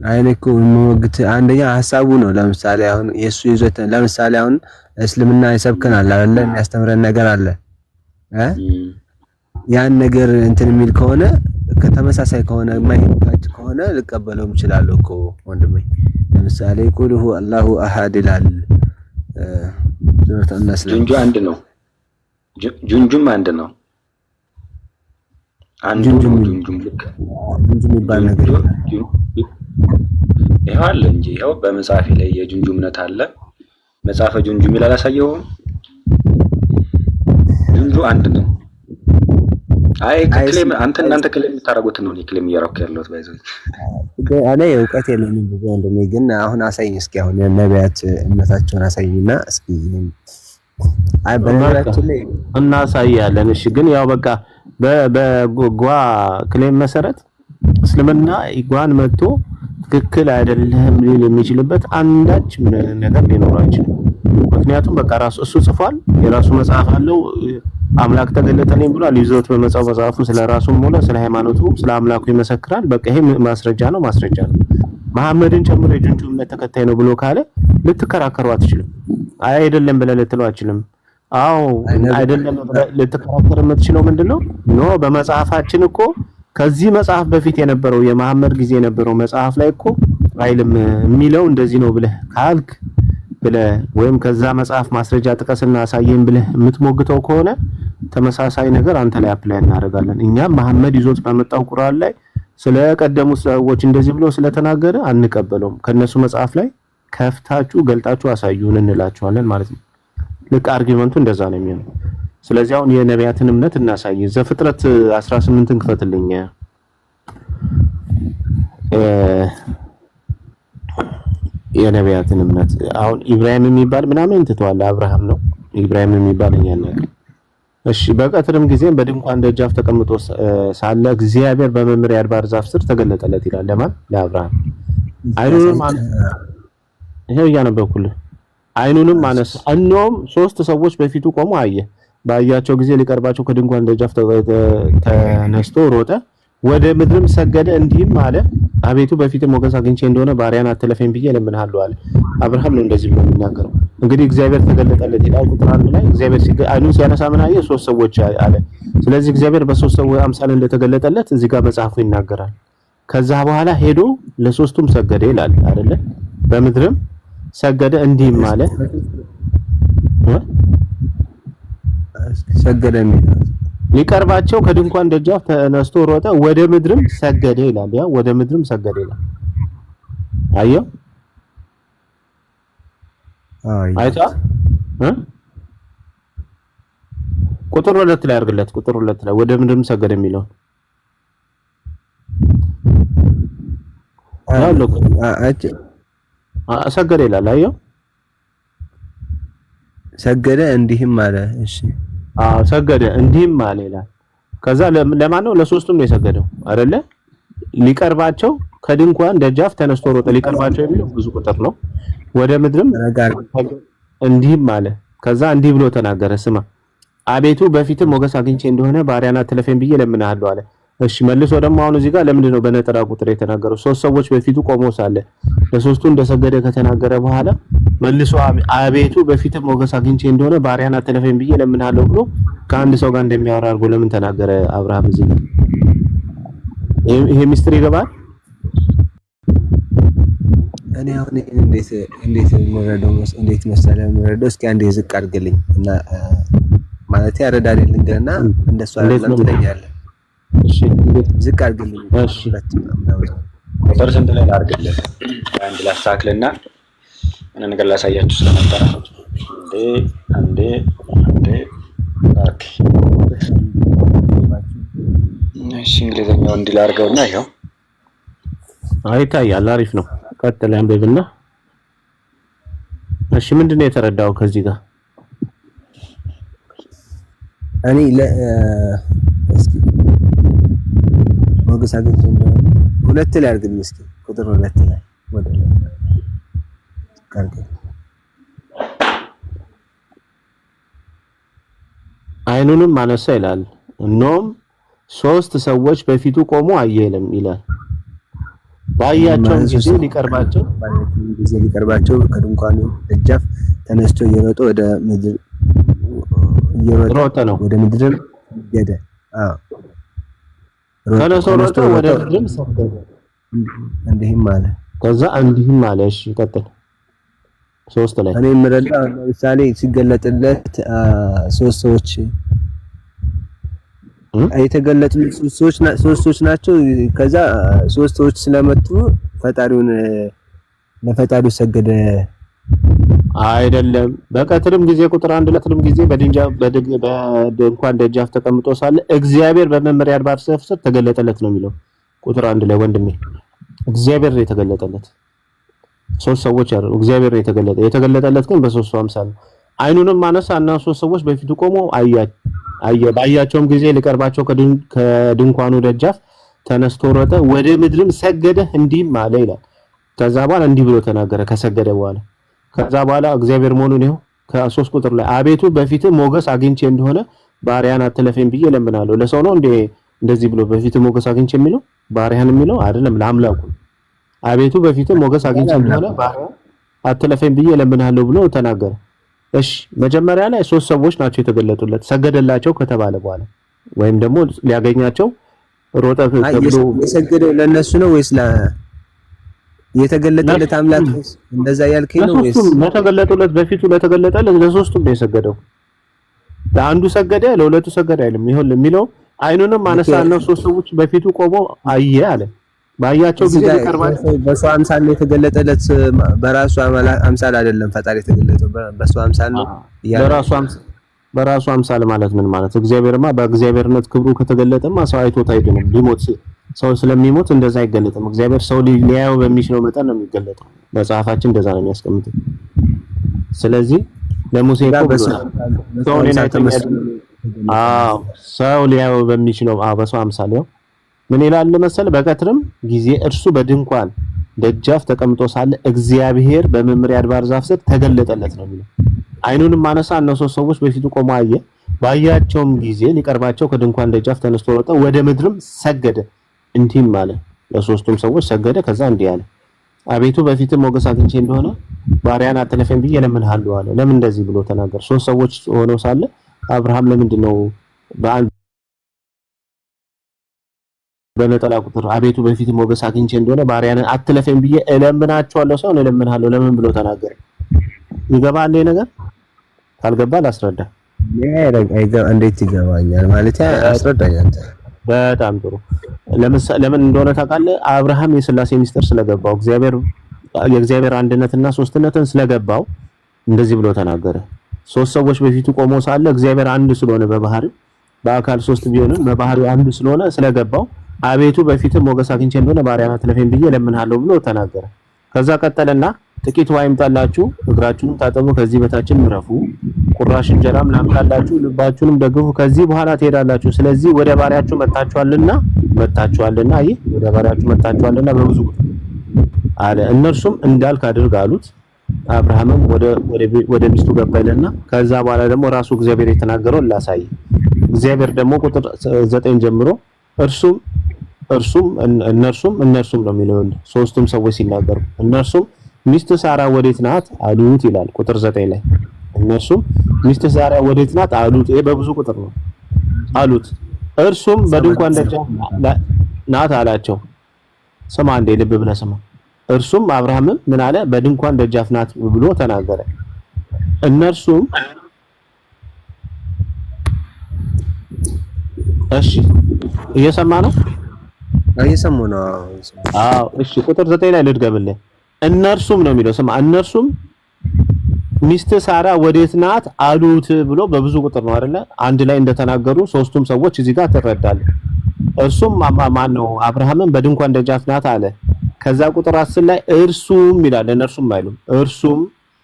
አይነኩ ሞግት አንደኛ ሐሳቡ ነው። ለምሳሌ አሁን የሱ ይዘት ለምሳሌ አሁን እስልምና ይሰብከናል አይደለ? የሚያስተምረን ነገር አለ ያን ነገር እንትን የሚል ከሆነ ከተመሳሳይ ከሆነ የማይጋጭ ከሆነ ልቀበለውም እችላለሁ እኮ ወንድሜ። ለምሳሌ ቁል ሁወ አላሁ አሐድ ይላል ሱረቱ አናስ ላይ። ጁንጁ አንድ ነው። ጁንጁም አንድ ነው። አንዱ ጁንጁም ልክ ጁንጁም የሚባል ነገር ይኸው አለ እንጂ ይኸው በመጽሐፌ ላይ የጁንጁምነት አለ። መጽሐፈ ጁንጁም ይላል አሳየውም። ጁንጁ አንድ ነው። አይ ክሌም እናንተ ክሌም የምታረጉት ነው። ክሌም እያረኩ ያለሁት ባይዘው እኔ እውቀት የለኝም ብዙ ወንድሜ። ግን አሁን አሳይኝ እስኪ አሁን የነቢያት እምነታቸውን አሳይኝና እስኪ አይ በነገራችን ላይ እናሳያለን። እሺ ግን ያው በቃ በጓ ክሌም መሰረት እስልምና ጓን መጥቶ ትክክል አይደለም ሊል የሚችልበት አንዳች ነገር ሊኖር አይችልም። ምክንያቱም በቃ ራሱ እሱ ጽፏል፣ የራሱ መጽሐፍ አለው፣ አምላክ ተገለጠልኝ ብሏል። ይዞት በመጽሐፉ ስለራሱም ሆነ ስለ ሃይማኖቱ ስለ አምላኩ ይመሰክራል። በቃ ይሄ ማስረጃ ነው። መሐመድን ጨምሮ የጁንጁ እምነት ተከታይ ነው ብሎ ካለ ልትከራከሩ አትችልም። አይደለም ብለህ ልትለው አትችልም። አዎ አይደለም ብለህ ልትከራከር የምትችለው ምንድነው? ኖ በመጽሐፋችን እኮ ከዚህ መጽሐፍ በፊት የነበረው የመሐመድ ጊዜ የነበረው መጽሐፍ ላይ እኮ አይልም የሚለው እንደዚህ ነው ብለህ ካልክ ብለህ ወይም ከዛ መጽሐፍ ማስረጃ ጥቀስና አሳየን ብለህ የምትሞግተው ከሆነ ተመሳሳይ ነገር አንተ ላይ አፕላይ እናደርጋለን። እኛም መሐመድ ይዞት በመጣው ቁርአን ላይ ስለቀደሙ ሰዎች እንደዚህ ብሎ ስለተናገረ አንቀበለውም። ከነሱ መጽሐፍ ላይ ከፍታችሁ ገልጣችሁ አሳዩን እንላችኋለን ማለት ነው። ልክ አርጊመንቱ እንደዛ ነው የሚሆነው። ስለዚህ አሁን የነቢያትን እምነት እናሳይ። ዘፍጥረት 18ን ክፈትልኝ። የነቢያትን እምነት አሁን ኢብራሂም የሚባል ምናምን ትተዋል። አብርሃም ነው ኢብራሂም የሚባል እኛና እሺ። በቀትርም ጊዜም በድንኳን ደጃፍ ተቀምጦ ሳለ እግዚአብሔር በመምሪያ አድባር ዛፍ ስር ተገለጠለት ይላል። ለማን? ለአብርሃም። አይኑንም ይሄው እያነበብኩልህ። አይኑንም አነሳ፣ እነሆም 3 ሰዎች በፊቱ ቆሙ አየ። ባያቸው ጊዜ ሊቀርባቸው ከድንኳን ደጃፍ ተነስቶ ሮጠ፣ ወደ ምድርም ሰገደ፣ እንዲህም አለ፣ አቤቱ በፊት ሞገስ አግኝቼ እንደሆነ ባሪያን አትለፈኝ ብዬ እለምንሃለሁ አለ። አብርሃም ነው እንደዚህ ብሎ የሚናገረው። እንግዲህ እግዚአብሔር ተገለጠለት ይላል ቁጥር 1 ላይ። እግዚአብሔር አይኑን ሲያነሳ ምን አየ? 3 ሰዎች አለ። ስለዚህ እግዚአብሔር በ3 ሰዎች አምሳል እንደተገለጠለት እዚህ ጋር መጽሐፉ ይናገራል። ከዛ በኋላ ሄዶ ለሶስቱም ሰገደ ይላል አይደለ? በምድርም ሰገደ፣ እንዲህም አለ ሰገደ የሚለው ሊቀርባቸው ከድንኳን ደጃፍ ተነስቶ ሮጠ፣ ወደ ምድርም ሰገደ ይላል። ያ ወደ ምድርም ሰገደ ይላል። አየው አይታ ቁጥር 2 ላይ አድርግለት። ቁጥር 2 ላይ ወደ ምድርም ሰገደ የሚለው ሰገደ ይላል። አየው ሰገደ እንዲህም አለ። እሺ ሰገደ እንዲህም አለ ይላል። ከዛ ለማን ነው? ለሶስቱም ነው የሰገደው አይደለ? ሊቀርባቸው ከድንኳን ደጃፍ ተነስቶ ሮጠ። ሊቀርባቸው የሚለው ብዙ ቁጥር ነው። ወደ ምድርም እንዲህም አለ። ከዛ እንዲህ ብሎ ተናገረ። ስማ አቤቱ በፊት ሞገስ አግኝቼ እንደሆነ ባሪያን አትለፈኝ ብዬ እለምንሃለሁ አለ። እሺ መልሶ ደግሞ አሁን እዚህ ጋር ለምንድን ነው በነጠላ ቁጥር የተናገረው? 3 ሰዎች በፊቱ ቆመው ሳለ ለሶስቱ እንደሰገደ ከተናገረ በኋላ መልሶ አቤቱ በፊት ሞገስ አግኝቼ እንደሆነ ባሪያን አትለፈኝ ብዬ እለምንሃለሁ ብሎ ከአንድ ሰው ጋር እንደሚያወራ አድርጎ ለምን ተናገረ አብርሃም እዚህ ጋር? ይሄ ሚስጥር ይገባል። እኔ አሁን እንዴት መሰለህ የምረዳው? እስኪ አንዴ ዝቅ አድርግልኝ እና ማለት ያረዳል ልንገርና እንደሱ አይደለም ትለኛለህ። እሺ ዝቅ አድርግልኝ። እሺ ቁጥር ስንት ላይ ላድርግልህ? አንድ ላስተካክልና እኔ ነገር ላሳያችሁ ስለነበረ አንዴ ኦኬ። እሺ እንግሊዘኛው እንዲህ ላድርገውና ይኸው አይታያል። አሪፍ ነው። ቀጥል አንብብና። እሺ ምንድነው የተረዳው ከዚህ ጋር? እኔ እስኪ ሞገስ አግኝቼ እንደሆነ 2 ላይ አድርግልኝ እስኪ ቁጥር 2 ላይ ወደ ካርገ አይኑንም አነሳ ይላል። እነሆም 3 ሰዎች በፊቱ ቆሙ አየ ይላል። ባያቸው ጊዜ ሊቀርባቸው ከድንኳኑ ደጃፍ ተነስቶ እየሮጠ ወደ ምድር እየሮጠ ነው። ወደ ምድርም ገደ ተነስቶ ሮጠ፣ ወደ ምድርም ሰገደ። እንዲህም አለ። ከዛ እንዲህም አለ። እሺ ቀጥል። 3 ላይ እኔ ምረዳ ለምሳሌ ሲገለጥለት ሶስት ሰዎች የተገለጡለት ሶስት ሰዎች ናቸው። ከዛ ሶስት ሰዎች ስለመጡ ለፈጣሪው ሰገደ አይደለም። በቀትርም ጊዜ ቁጥር 1 ለቀትርም ጊዜ በድንኳን ደጃፍ ተቀምጦ ሳለ እግዚአብሔር በመምሪያ አድባር ስር ተገለጠለት ነው የሚለው ቁጥር 1 ላይ ወንድሜ። እግዚአብሔር ነው የተገለጠለት። ሶስት ሰዎች አይደሉ፣ እግዚአብሔር ነው የተገለጠለት ግን በሶስቱ አምሳል ነው። አይኑንም አነሳና ሶስት ሰዎች በፊቱ ቆሞ አየ። ባያቸውም ጊዜ ሊቀርባቸው ከድንኳኑ ደጃፍ ተነስቶ ሮጠ፣ ወደ ምድርም ሰገደ፣ እንዲህም አለ ይላል። ከዛ በኋላ እንዲህ ብሎ ተናገረ ከሰገደ በኋላ። ከዛ በኋላ እግዚአብሔር መሆኑን ይኸው ከ3 ቁጥር ላይ አቤቱ በፊትህ ሞገስ አግኝቼ እንደሆነ ባሪያን አትለፈኝ ብዬ እለምናለሁ። ለሰው ነው እንደዚህ ብሎ በፊትህ ሞገስ አግኝቼ የሚለው ባሪያን የሚለው አይደለም፣ ለአምላኩ። አቤቱ በፊትህ ሞገስ አግኝቼ እንደሆነ ባሪያን አትለፈኝ ብዬ እለምናለሁ ብሎ ተናገረ። እሺ መጀመሪያ ላይ 3 ሰዎች ናቸው የተገለጡለት ሰገደላቸው ከተባለ በኋላ ወይም ደግሞ ሊያገኛቸው ሮጠ ተብሎ የሰገደው ለነሱ ነው ወይስ የተገለጠለት አምላክ እንደዛ ያልከኝ ነው ወይስ ለተገለጡለት በፊቱ ለተገለጠለት ለሶስቱም ነው የሰገደው? ለአንዱ ሰገደ ለሁለቱ ሰገደ አይልም። ይሁን የሚለው አይኑንም አነሳና 3 ሰዎች በፊቱ ቆመው አየ አለ። ባያቸው ጊዜ ይቀርባቸው በሰው አምሳል ነው የተገለጠለት። በራሱ አምሳል አይደለም ፈጣሪ የተገለጠው በሰው አምሳል ነው። በራሱ አምሳል ማለት ምን ማለት? እግዚአብሔርማ በእግዚአብሔርነት ክብሩ ከተገለጠማ ሰው አይቶት አይደለም ቢሞት ሰው ስለሚሞት እንደዛ አይገለጥም። እግዚአብሔር ሰው ሊያየው በሚችለው መጠን ነው የሚገለጠው። መጽሐፋችን እንደዛ ነው የሚያስቀምጠው። ስለዚህ ለሙሴ ሰው ሊያየው በሚችለው በሰው አምሳል ነው። ምን ይላል መሰለ? በቀትርም ጊዜ እርሱ በድንኳን ደጃፍ ተቀምጦ ሳለ እግዚአብሔር በመምሪያ አድባር ዛፍ ስር ተገለጠለት ነው የሚለው። አይኑንም አነሳ፣ እነሱ ሰዎች በፊቱ ቆመው አየ። ባያቸውም ጊዜ ሊቀርባቸው ከድንኳን ደጃፍ ተነስቶ ወጣ፣ ወደ ምድርም ሰገደ፣ እንዲህም አለ። ለሶስቱም ሰዎች ሰገደ። ከዛ እንዲህ አለ፣ አቤቱ በፊትህ ሞገስ አግኝቼ እንደሆነ ባሪያን አትለፈኝ ብዬ እለምንሃለሁ አለ። ለምን እንደዚህ ብሎ ተናገር? 3 ሰዎች ሆነው ሳለ አብርሃም ለምንድን ነው በነጠላ ቁጥር አቤቱ በፊትህ ሞገስ አግኝቼ እንደሆነ ባሪያን አትለፈኝ ብዬ እለምናቸዋለሁ ሳይሆን እለምንሃለሁ ለምን ብሎ ተናገረ? ይገባል ይሄ ነገር? ካልገባ ላስረዳ። እንዴት ይገባኛል ማለት አስረዳኝ አንተ። በጣም ጥሩ። ለምን እንደሆነ ታውቃለህ? አብርሃም የሥላሴ ሚስጥር ስለገባው የእግዚአብሔር አንድነትና ሶስትነትን ስለገባው እንደዚህ ብሎ ተናገረ። 3 ሰዎች በፊቱ ቆመው ሳለ እግዚአብሔር አንድ ስለሆነ በባህሪው በአካል 3 ቢሆንም በባህሪው አንድ ስለሆነ ስለገባው አቤቱ በፊትህ ሞገስ አግኝቼ እንደሆነ ባሪያን አትለፈኝ ብዬ እለምንሃለሁ ብሎ ተናገረ። ከዛ ቀጠለና ጥቂት ውሃ ይምጣላችሁ፣ እግራችሁንም ታጠቡ፣ ከዚህ በታችም ምረፉ፣ ቁራሽ እንጀራም ላምጣላችሁ፣ ልባችሁንም ደግፉ፣ ከዚህ በኋላ ትሄዳላችሁ። ስለዚህ ወደ ባሪያችሁ መጣችኋልና ይህ ወደ ባሪያችሁ መጣችኋልና በብዙ አለ። እነርሱም እንዳልክ አድርግ አሉት። አብርሃምም ወደ ሚስቱ ገባ ይልና ከዛ በኋላ ደግሞ ራሱ እግዚአብሔር የተናገረውን ላሳይ። እግዚአብሔር ደግሞ ቁጥር 9 ጀምሮ እነርሱም ነው የሚለው። 3ቱም ሰዎች ሲናገሩ እነርሱም ሚስት ሳራ ወዴት ናት አሉት ይላል ቁጥር 9 ላይ። እነርሱም ሚስት ሳራ ወዴት ናት አሉት። ይሄ በብዙ ቁጥር ነው አሉት። እርሱም በድንኳን ደጃፍ ናት አላቸው። ስማ እንደ ልብ ብለህ ስማ። እርሱም አብርሃምም ምን አለ? በድንኳን ደጃፍ ናት ብሎ ተናገረ። እነርሱም እሺ እየሰማ ነው? እየሰሙ ነው። አዎ እሺ ቁጥር 9 ላይ ልድገምልህ። እነርሱም ነው የሚለው። ስማ እነርሱም ሚስት ሳራ ወዴት ናት አሉት ብሎ በብዙ ቁጥር ነው አይደለ? አንድ ላይ እንደተናገሩ 3ቱም ሰዎች እዚህ ጋር ትረዳለህ። እርሱም ማን ነው? አብርሃምን በድንኳን ደጃፍ ናት አለ። ከዛ ቁጥር 10 ላይ እርሱም ይላል፣ እነርሱም አይሉም። እርሱም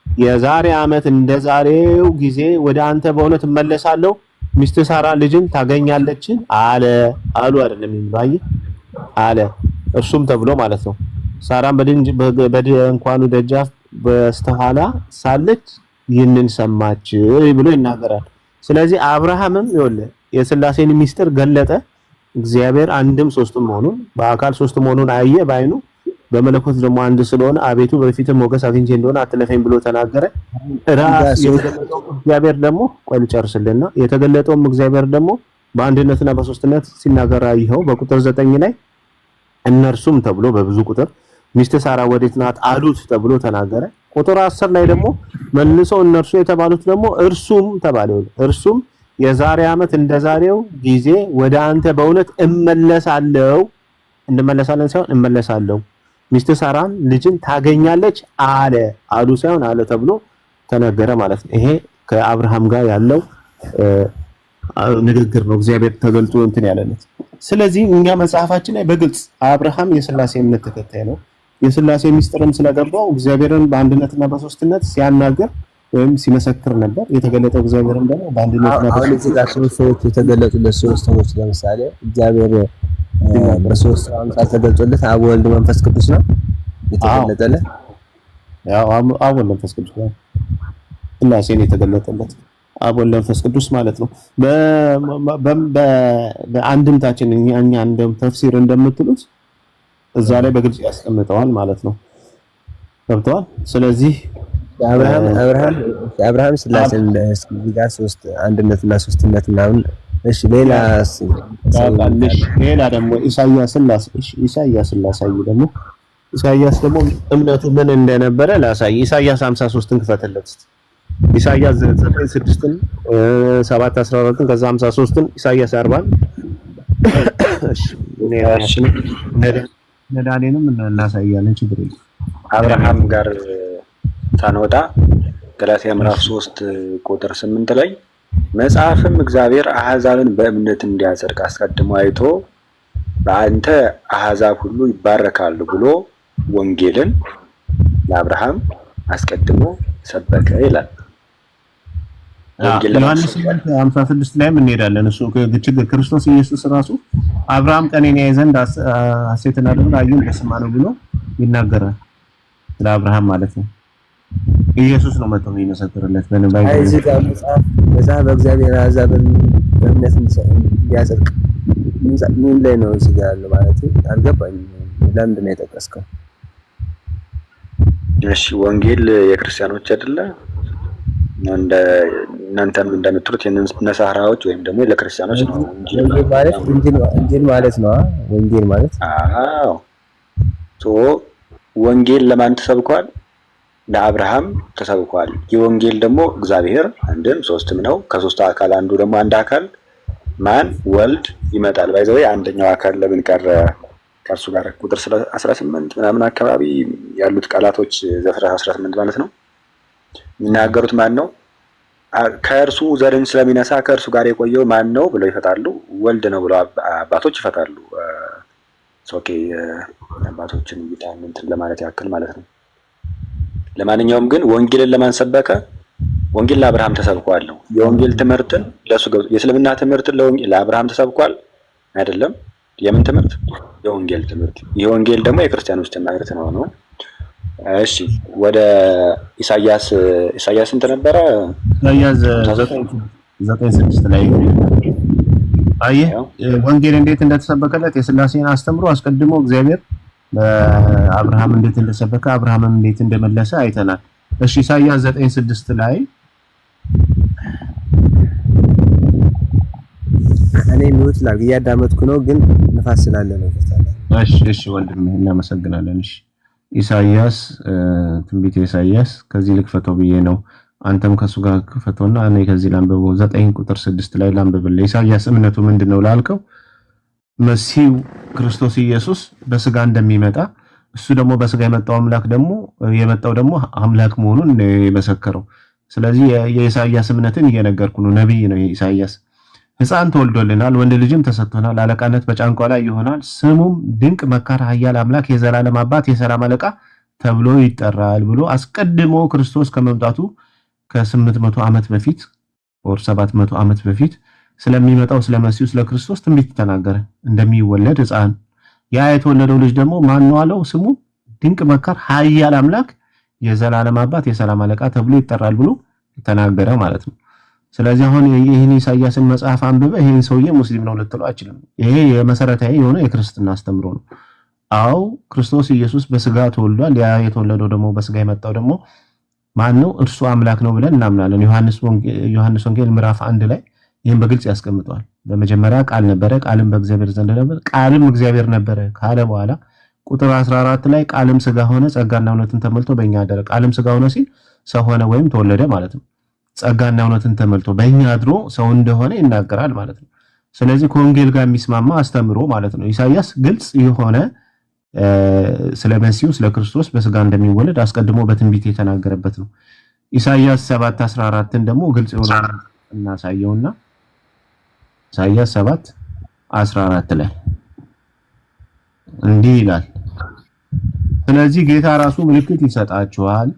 የዛሬ ዓመት እንደ ዛሬው ጊዜ ወደ አንተ በእውነት እመለሳለሁ፣ ሚስት ሳራ ልጅን ታገኛለች አለ። አሉ አይደለም የሚባይ አለ። እርሱም ተብሎ ማለት ነው። ሳራም በድንኳኑ ደጃፍ በስተኋላ ሳለች ይህንን ሰማች ብሎ ይናገራል። ስለዚህ አብርሃምም ይኸውልህ የሥላሴን ሚስጥር ገለጠ። እግዚአብሔር አንድም 3ም መሆኑን በአካል 3 መሆኑን አየ ባይኑ፣ በመለኮት ደግሞ አንድ ስለሆነ አቤቱ በፊትህ ሞገስ አግኝቼ እንደሆነ አትለፈኝ ብሎ ተናገረ። ራስ የተገለጠው እግዚአብሔር ደግሞ ቆይ ልጨርስልና የተገለጠውም እግዚአብሔር ደግሞ በአንድነትና በሶስትነት ሲናገር ይኸው በቁጥር 9 ላይ እነርሱም ተብሎ በብዙ ቁጥር ሚስት ሳራ ወዴት ናት አሉት ተብሎ ተናገረ። ቁጥር 10 ላይ ደግሞ መልሶ እነርሱ የተባሉት ደግሞ እርሱም ተባለ። እርሱም የዛሬ ዓመት እንደዛሬው ጊዜ ወደ አንተ በእውነት እመለሳለሁ፣ እንመለሳለን ሳይሆን እመለሳለሁ፣ ሚስት ሳራን ልጅን ታገኛለች አሉ ሳይሆን አለ ተብሎ ተነገረ ማለት ነው። ይሄ ከአብርሃም ጋር ያለው ንግግር ነው፣ እግዚአብሔር ተገልጦ እንትን ያለለት። ስለዚህ እኛ መጽሐፋችን ላይ በግልጽ አብርሃም የሥላሴ እምነት ተከታይ ነው፣ የሥላሴ ሚስጥርም ስለገባው እግዚአብሔርን በአንድነትና በሶስትነት ሲያናገር ወይም ሲመሰክር ነበር። የተገለጠው እግዚአብሔርን ደግሞ በአንድነትና በሶስትነት ሰዎች የተገለጡለት ሶስት ሰዎች ለምሳሌ እግዚአብሔር በሶስት አምሳል ተገልጾለት አብ ወልድ መንፈስ ቅዱስ ነው የተገለጠለት። ያው አብ ወልድ መንፈስ ቅዱስ ነው ሥላሴን የተገለጠለት አብ ወልድ መንፈስ ቅዱስ ማለት ነው። በአንድምታችን እኛ እንደም ተፍሲር እንደምትሉት እዛ ላይ በግልጽ ያስቀምጠዋል ማለት ነው። ገብተዋል። ስለዚህ አብርሃም ሥላሴን እዚህ ጋር ሶስት አንድነትና ሶስትነት ምናምን እሺ፣ ሌላ ደግሞ ኢሳይያስን ላሳይ ደግሞ ኢሳይያስ ደግሞ እምነቱ ምን እንደነበረ ላሳይ። ኢሳይያስ 53ን ክፈተለት። ኢሳይያስ 9:6ን 7:12ን ከዛ 53ን ኢሳይያስ 40ን እሺ ነዳኔንም እናሳያለን። ችግር የለም። አብርሃም ጋር ሳንወጣ ገላትያ ምዕራፍ 3 ቁጥር 8 ላይ መጽሐፍም እግዚአብሔር አሕዛብን በእምነት እንዲያጸድቅ አስቀድሞ አይቶ በአንተ አሕዛብ ሁሉ ይባረካሉ ብሎ ወንጌልን ለአብርሃም አስቀድሞ ሰበከ ይላል። ዮሐንስ 56 ላይም እንሄዳለን። እሱ ችግር ክርስቶስ ኢየሱስ ራሱ አብርሃም ቀኔን ያይ ዘንድ ሐሴትን አድርጎ አየሁ ደስም አለው ብሎ ይናገራል። ስለ አብርሃም ማለት ነው። ኢየሱስ ነው መጥቶ የሚመሰክርለት በነባይ እዚህ ጋር መጽሐፍ በእግዚአብሔር አሕዛብን በእምነት እንዲያጸድቅ ምን ላይ ነው እዚህ ጋር ያለው ማለት አልገባኝም። ለምንድን ነው የጠቀስከው? እሺ ወንጌል የክርስቲያኖች አይደለ? እናንተም እንደምትሉት የነሳራዎች ወይም ደግሞ ለክርስቲያኖች ነው። እንጂል ማለት ነው። ወንጌል ማለት አዎ። ወንጌል ለማን ተሰብኳል? ለአብርሃም ተሰብኳል። የወንጌል ደግሞ እግዚአብሔር አንድም ሶስትም ነው። ከሶስቱ አካል አንዱ ደግሞ አንድ አካል ማን? ወልድ ይመጣል። ባይዘው አንደኛው አካል ለምን ቀረ? ከእርሱ ጋር ቁጥር 18 ምናምን አካባቢ ያሉት ቃላቶች ዘፍጥረት 18 ማለት ነው የሚናገሩት ማን ነው? ከእርሱ ዘርን ስለሚነሳ ከእርሱ ጋር የቆየው ማን ነው ብለው ይፈታሉ። ወልድ ነው ብለው አባቶች ይፈታሉ። ኦኬ አባቶችን ይጣን እንትን ለማለት ያክል ማለት ነው። ለማንኛውም ግን ወንጌልን ለማን ሰበከ? ወንጌል ለአብርሃም ተሰብኳል ነው። የወንጌል ትምህርትን ለሱ የእስልምና ትምህርትን ለአብርሃም ተሰብኳል አይደለም። የምን ትምህርት? የወንጌል ትምህርት። ይሄ ወንጌል ደግሞ የክርስቲያኖች ትምህርት ነው። እሺ ወደ ኢሳይያስ እንት ነበረ? ኢሳይያስ 9:6 ላይ አየህ ወንጌል እንዴት እንደተሰበከለት የሥላሴን አስተምሮ አስቀድሞ እግዚአብሔር አብርሃም እንዴት እንደሰበከ አብርሃምን እንዴት እንደመለሰ አይተናል። እሺ ኢሳይያስ 9:6 ላይ እኔ ሚውት ላድርግ እያዳመጥኩ ነው፣ ግን ንፋስ ስላለ ነው። እሺ ወንድሜ እናመሰግናለን። እሺ ኢሳይያስ ትንቢተ ኢሳይያስ ከዚህ ልክፈተው ብዬ ነው። አንተም ከሱ ጋር ክፈተውና እኔ ከዚህ ላንብበው። 9:6 ላይ ላንብብልህ። ኢሳይያስ እምነቱ ምንድነው ላልከው መሲሁ ክርስቶስ ኢየሱስ በስጋ እንደሚመጣ እሱ ደግሞ በስጋ የመጣው የመጣው ደግሞ አምላክ መሆኑን የመሰከረው። ስለዚህ የኢሳይያስ እምነትን እየነገርኩ ነው። ነብይ ነው ኢሳይያስ። ሕፃን ተወልዶልናል፣ ወንድ ልጅም ተሰጥቶናል፣ አለቃነት በጫንቃው ላይ ይሆናል፣ ስሙም ድንቅ መካር፣ ኃያል አምላክ፣ የዘላለም አባት፣ የሰላም አለቃ ተብሎ ይጠራል ብሎ አስቀድሞ ክርስቶስ ከመምጣቱ ከ800 ዓመት በፊት ወር 700 ዓመት በፊት ስለሚመጣው ስለመሲሁ ስለ ክርስቶስ ትንቢት ተናገረ። እንደሚወለድ ሕፃን ያ የተወለደው ልጅ ደግሞ ማን ነው አለው? ስሙ ድንቅ መካር፣ ኃያል አምላክ፣ የዘላለም አባት፣ የሰላም አለቃ ተብሎ ይጠራል ብሎ ተናገረ ማለት ነው። ስለዚህ አሁን ይህን ኢሳይያስን መጽሐፍ አንብበ ይሄን ሰውዬ ሙስሊም ነው ልትለው አይችልም። ይሄ የመሰረታዊ የሆነ የክርስትና አስተምሮ ነው። አው ክርስቶስ ኢየሱስ በስጋ ተወልዷል። ያ የተወለደው ደግሞ በስጋ የመጣው ደግሞ ማን ነው? እርሱ አምላክ ነው ብለን እናምናለን። ዮሐንስ ወንጌል ምዕራፍ 1 ላይ ይሄን በግልጽ ያስቀምጠዋል። በመጀመሪያ ቃል ነበረ፣ ቃልም በእግዚአብሔር ዘንድ ነበር፣ ቃልም እግዚአብሔር ነበረ ካለ በኋላ ቁጥር 14 ላይ ቃልም ሥጋ ሆነ ጸጋና እውነትን ተመልቶ በእኛ አደረ። ቃልም ሥጋ ሆነ ሲል ሰው ሆነ ወይም ተወለደ ማለት ነው። ጸጋና እውነትን ተመልቶ በእኛ አድሮ ሰው እንደሆነ ይናገራል ማለት ነው። ስለዚህ ከወንጌል ጋር የሚስማማ አስተምሮ ማለት ነው። ኢሳይያስ ግልጽ የሆነ ስለ መሲሁ ስለ ክርስቶስ በሥጋ እንደሚወለድ አስቀድሞ በትንቢት የተናገረበት ነው። ኢሳይያስ 7:14ን ደግሞ ግልጽ የሆነ እናሳየውና ኢሳይያስ 7:14 ላይ እንዲህ ይላል፣ ስለዚህ ጌታ ራሱ ምልክት ይሰጣችኋል፣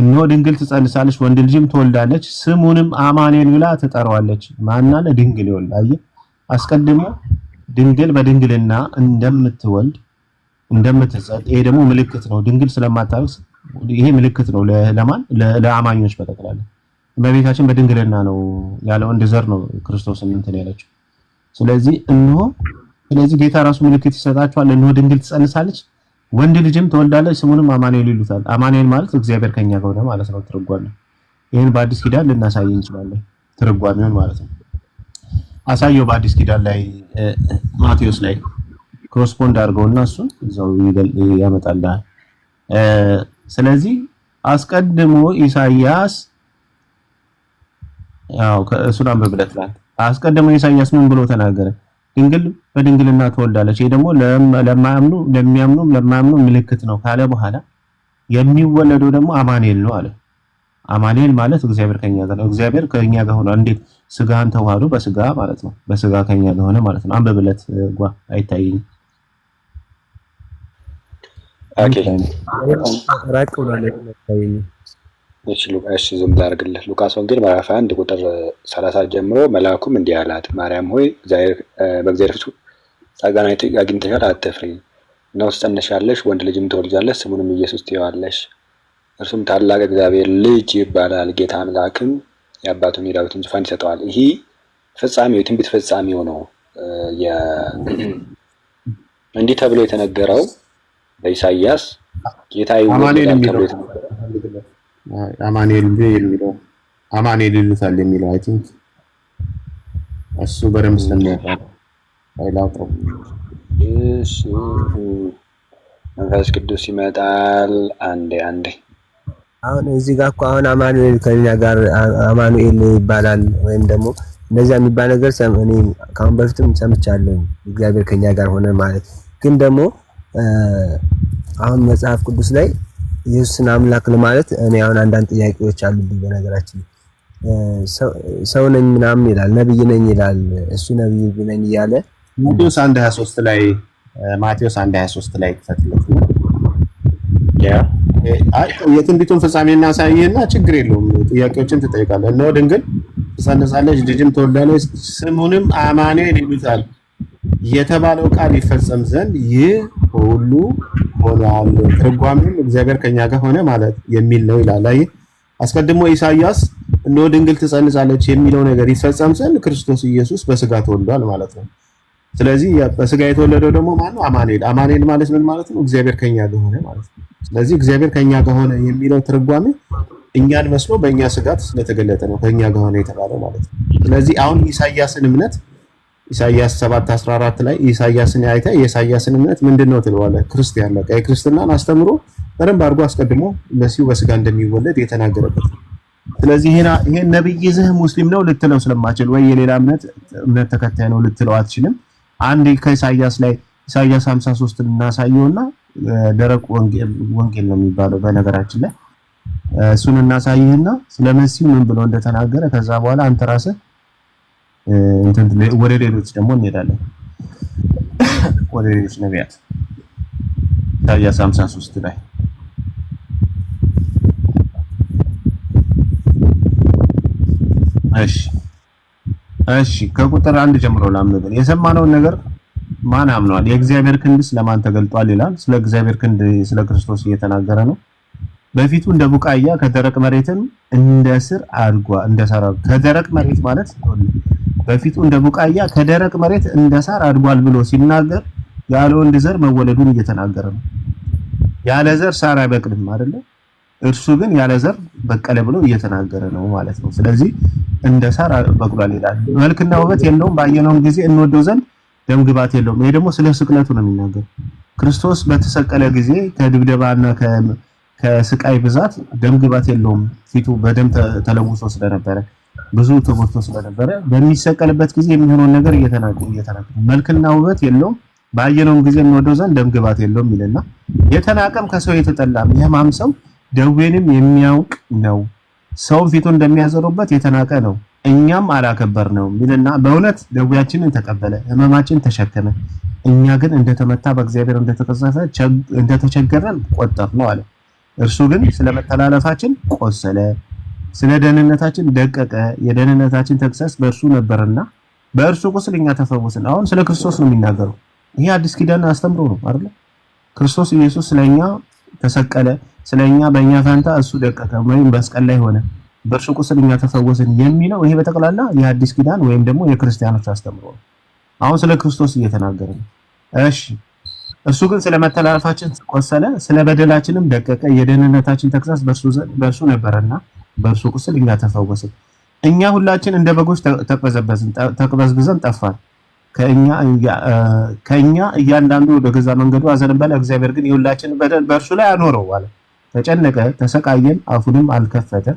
እነሆ ድንግል ትጸንሳለች፣ ወንድ ልጅም ትወልዳለች፣ ስሙንም አማኑኤል ብላ ትጠራዋለች። ማናለ ድንግል ይወልድ። አየህ፣ አስቀድሞ ድንግል በድንግልና እንደምትወልድ እንደምትጸጥ፣ ይሄ ደግሞ ምልክት ነው። ድንግል ስለማታረግዝ ይሄ ምልክት ነው ለማን? ለአማኞች በጠቅላላ። እመቤታችን በድንግልና ነው ያለ ወንድ ዘር ነው ክርስቶስን እንትን ያለችው። ስለዚህ ጌታ ራሱ ምልክት ይሰጣችኋል፣ እነሆ ድንግል ትጸንሳለች፣ ወንድ ልጅም ትወልዳለች፣ ስሙንም አማኑኤል ይሉታል። አማኑኤል ማለት እግዚአብሔር ከኛ ጋር ሆነ ማለት ነው ትርጓሜው። ይሄን በአዲስ ኪዳን ልናሳይ እንችላለን ትርጓሜውን ማለት ነው። አሳየው በአዲስ ኪዳን ላይ ማቴዎስ ላይ ኮረስፖንድ አድርገውና እሱን እዛው ያመጣልሃል። ስለዚህ አስቀድሞ ኢሳይያስ ከእሱን አንብብለታል። አስቀድሞ ኢሳይያስ ምን ብሎ ተናገረ? ድንግል በድንግልና ትወልዳለች፣ ይሄ ደግሞ ለማያምኑ ምልክት ነው ካለ በኋላ የሚወለደው ደግሞ አማኑኤል ነው አለ። አማኑኤል ማለት እግዚአብሔር ከኛ ጋር ነው። እግዚአብሔር ከኛ ጋር ሆነ። እንዴት? ስጋን ተዋህዶ በስጋ ማለት ነው። በስጋ ከኛ ጋር ሆነ ማለት ነው። አንብብለት አይታየኝም። ኦኬ ራቅ ብሏል አይታየኝም። እሺ ዝም ብለህ አድርግልህ። ሉቃስ ወንጌል ምዕራፍ 1 ቁጥር 30 ጀምሮ መልአኩም እንዲህ አላት፣ ማርያም ሆይ በእግዚአብሔር ፊት ጸጋን አግኝተሻል፣ አትፍሪ። እነሆ ትጸንሻለሽ፣ ወንድ ልጅም ትወልጃለሽ፣ ስሙንም ኢየሱስ ትይዋለሽ። እርሱም ታላቅ እግዚአብሔር ልጅ ይባላል። ጌታ አምላክም የአባቱን የዳዊትን ዙፋን ይሰጠዋል። ይህ ፍጻሜው የትንቢት ፍጻሜው ነው። እንዲህ ተብሎ የተነገረው በኢሳይያስ ጌታ ይወለዳል ተብሎ አማኑኤል የሚለው አማኑኤል ይሉታል የሚለው አይ ቲንክ እሱ በደምብ ስለሚያውቅ አይላውቀው። እሺ መንፈስ ቅዱስ ይመጣል። አንዴ አሁን እዚህ ጋር እኮ አሁን አማኑኤል ከኛ ጋር አማኑኤል ይባላል ወይም ደግሞ እንደዛ የሚባል ነገር እኔ ካሁን በፊትም ሰምቻለሁ። እግዚአብሔር ከኛ ጋር ሆነ ማለት ግን ደግሞ አሁን መጽሐፍ ቅዱስ ላይ ኢየሱስን አምላክ ለማለት እኔ አሁን አንዳንድ ጥያቄዎች አሉብኝ። በነገራችን ሰው ነኝ ምናምን ይላል፣ ነብይ ነኝ ይላል። እሱ ነብይ ነኝ እያለ ማቴዎስ 1:23 ላይ ተፈትለት የትንቢቱን ፍጻሜ እናሳይህና ችግር የለውም ጥያቄዎችን ትጠይቃለህ። እነሆ ድንግል ትጸንሳለች፣ ልጅም ትወልዳለች፣ ስሙንም አማኑኤል ይሉታል የተባለው ቃል ይፈጸም ዘንድ ይህ ሁሉ ሆኗል። ትርጓሜው እግዚአብሔር ከኛ ጋር ሆነ ማለት የሚል ነው ይላል። አይ አስቀድሞ ኢሳይያስ እነሆ ድንግል ትጸንሳለች የሚለው ነገር ይፈጸም ዘንድ ክርስቶስ ኢየሱስ በስጋ ተወልዷል ማለት ነው። ስለዚህ በስጋ የተወለደው ደግሞ ማን ነው? አማኑኤል። አማኑኤል ማለት ምን ማለት ነው? እግዚአብሔር ከኛ ጋር ሆነ ማለት ነው። ስለዚህ እግዚአብሔር ከኛ ጋር ሆነ የሚለው ትርጓሜ እኛን መስሎ በእኛ ስጋት ስለተገለጠ ነው ከኛ ጋር ሆነ የተባለው ማለት ነው። ስለዚህ አሁን ኢሳይያስን እምነት ኢሳይያስ 7:14 ላይ ኢሳይያስን አይተህ የኢሳይያስን እምነት ምንድነው ትለዋለህ? ክርስቲያን ነው። የክርስትናን አስተምሮ በደንብ አድርጎ አስቀድሞ መሲሁ በስጋ እንደሚወለድ የተናገረበት ነው። ስለዚህ ይሄን ነብይ ይዘህ ሙስሊም ነው ልትለው ስለማችል ወይ የሌላ እምነት ተከታይ ነው ልትለው አትችልም። አንድ ከኢሳይያስ ላይ ኢሳይያስ 53 እናሳየውና ደረቅ ወንጌል ነው የሚባለው በነገራችን ላይ እሱን እናሳይህና ስለ መሲሁ ምን ብሎ እንደተናገረ ከዛ በኋላ አንተ ራስህ ወደ ሌሎች ደግሞ እንሄዳለን። ወደ ሌሎች ነቢያት ኢሳይያስ 53 ላይ እሺ ከቁጥር 1 ጀምሮ ላምነን የሰማነውን ነገር ማን አምኗል? የእግዚአብሔር ክንድስ ለማን ተገልጧል ይላል። ስለ እግዚአብሔር ክንድ ስለ ክርስቶስ እየተናገረ ነው። በፊቱ እንደ ቡቃያ ከደረቅ መሬትም እንደ ስር አድጓል። እንደ ሳር ከደረቅ መሬት ማለት በፊቱ እንደ ቡቃያ ከደረቅ መሬት እንደ ሳር አድጓል ብሎ ሲናገር ያለ ወንድ ዘር መወለዱን እየተናገረ ነው። ያለ ዘር ሳር አይበቅልም አይደለ? እርሱ ግን ያለ ዘር በቀለ ብሎ እየተናገረ ነው ማለት ነው። ስለዚህ እንደ ሳር በቅሏል ይላል። መልክና ውበት የለውም፣ ባየነውም ጊዜ እንወደው ዘንድ ደም ግባት የለውም። ይሄ ደግሞ ስለ ስቅለቱ ነው የሚናገር። ክርስቶስ በተሰቀለ ጊዜ ከድብደባና ከስቃይ ብዛት ደም ግባት የለውም። ፊቱ በደም ተለውሶ ስለነበረ ብዙ ተጎድቶ ስለነበረ በሚሰቀልበት ጊዜ የሚሆነውን ነገር እየተናገረ መልክና ውበት የለውም፣ ባየነውም ጊዜ እንወደው ዘንድ ደም ግባት የለውም ይልና የተናቀም ከሰው የተጠላም የሕማም ሰው ደዌንም የሚያውቅ ነው። ሰው ፊቱን እንደሚያዘሩበት የተናቀ ነው፣ እኛም አላከበርነው ይልና በእውነት ደዌያችንን ተቀበለ፣ ሕመማችን ተሸከመ። እኛ ግን እንደተመታ በእግዚአብሔር እንደተቸገረን ቆጠርነው አለ። እርሱ ግን ስለመተላለፋችን ቆሰለ፣ ስለ ደህንነታችን ደቀቀ። የደህንነታችን ተግሣጽ በእርሱ ነበርና በእርሱ ቁስል እኛ ተፈወስን። አሁን ስለ ክርስቶስ ነው የሚናገረው። ይሄ አዲስ ኪዳን አስተምሮ ነው አይደል? ክርስቶስ ኢየሱስ ስለኛ ተሰቀለ፣ ስለኛ በእኛ ፋንታ እሱ ደቀቀ ወይም መስቀል ላይ ሆነ፣ በእርሱ ቁስል እኛ ተፈወስን የሚለው ይሄ በጠቅላላ የአዲስ ኪዳን ወይም ደግሞ የክርስቲያኖች አስተምሮ ነው። አሁን ስለ ክርስቶስ እየተናገረ ነው። እሺ እሱ ግን ስለ መተላለፋችን ቆሰለ፣ ስለ በደላችንም ደቀቀ። የደህንነታችን ተግሣጽ በእርሱ ነበረና በእርሱ ቁስል እኛ ተፈወስን። እኛ ሁላችን እንደ በጎች ተቅበዝብዘን ጠፋን፣ ከእኛ እያንዳንዱ ወደ ገዛ መንገዱ አዘነበለ። እግዚአብሔር ግን የሁላችን በደል በእርሱ ላይ አኖረው አለ። ተጨነቀ፣ ተሰቃየን፣ አፉንም አልከፈተ።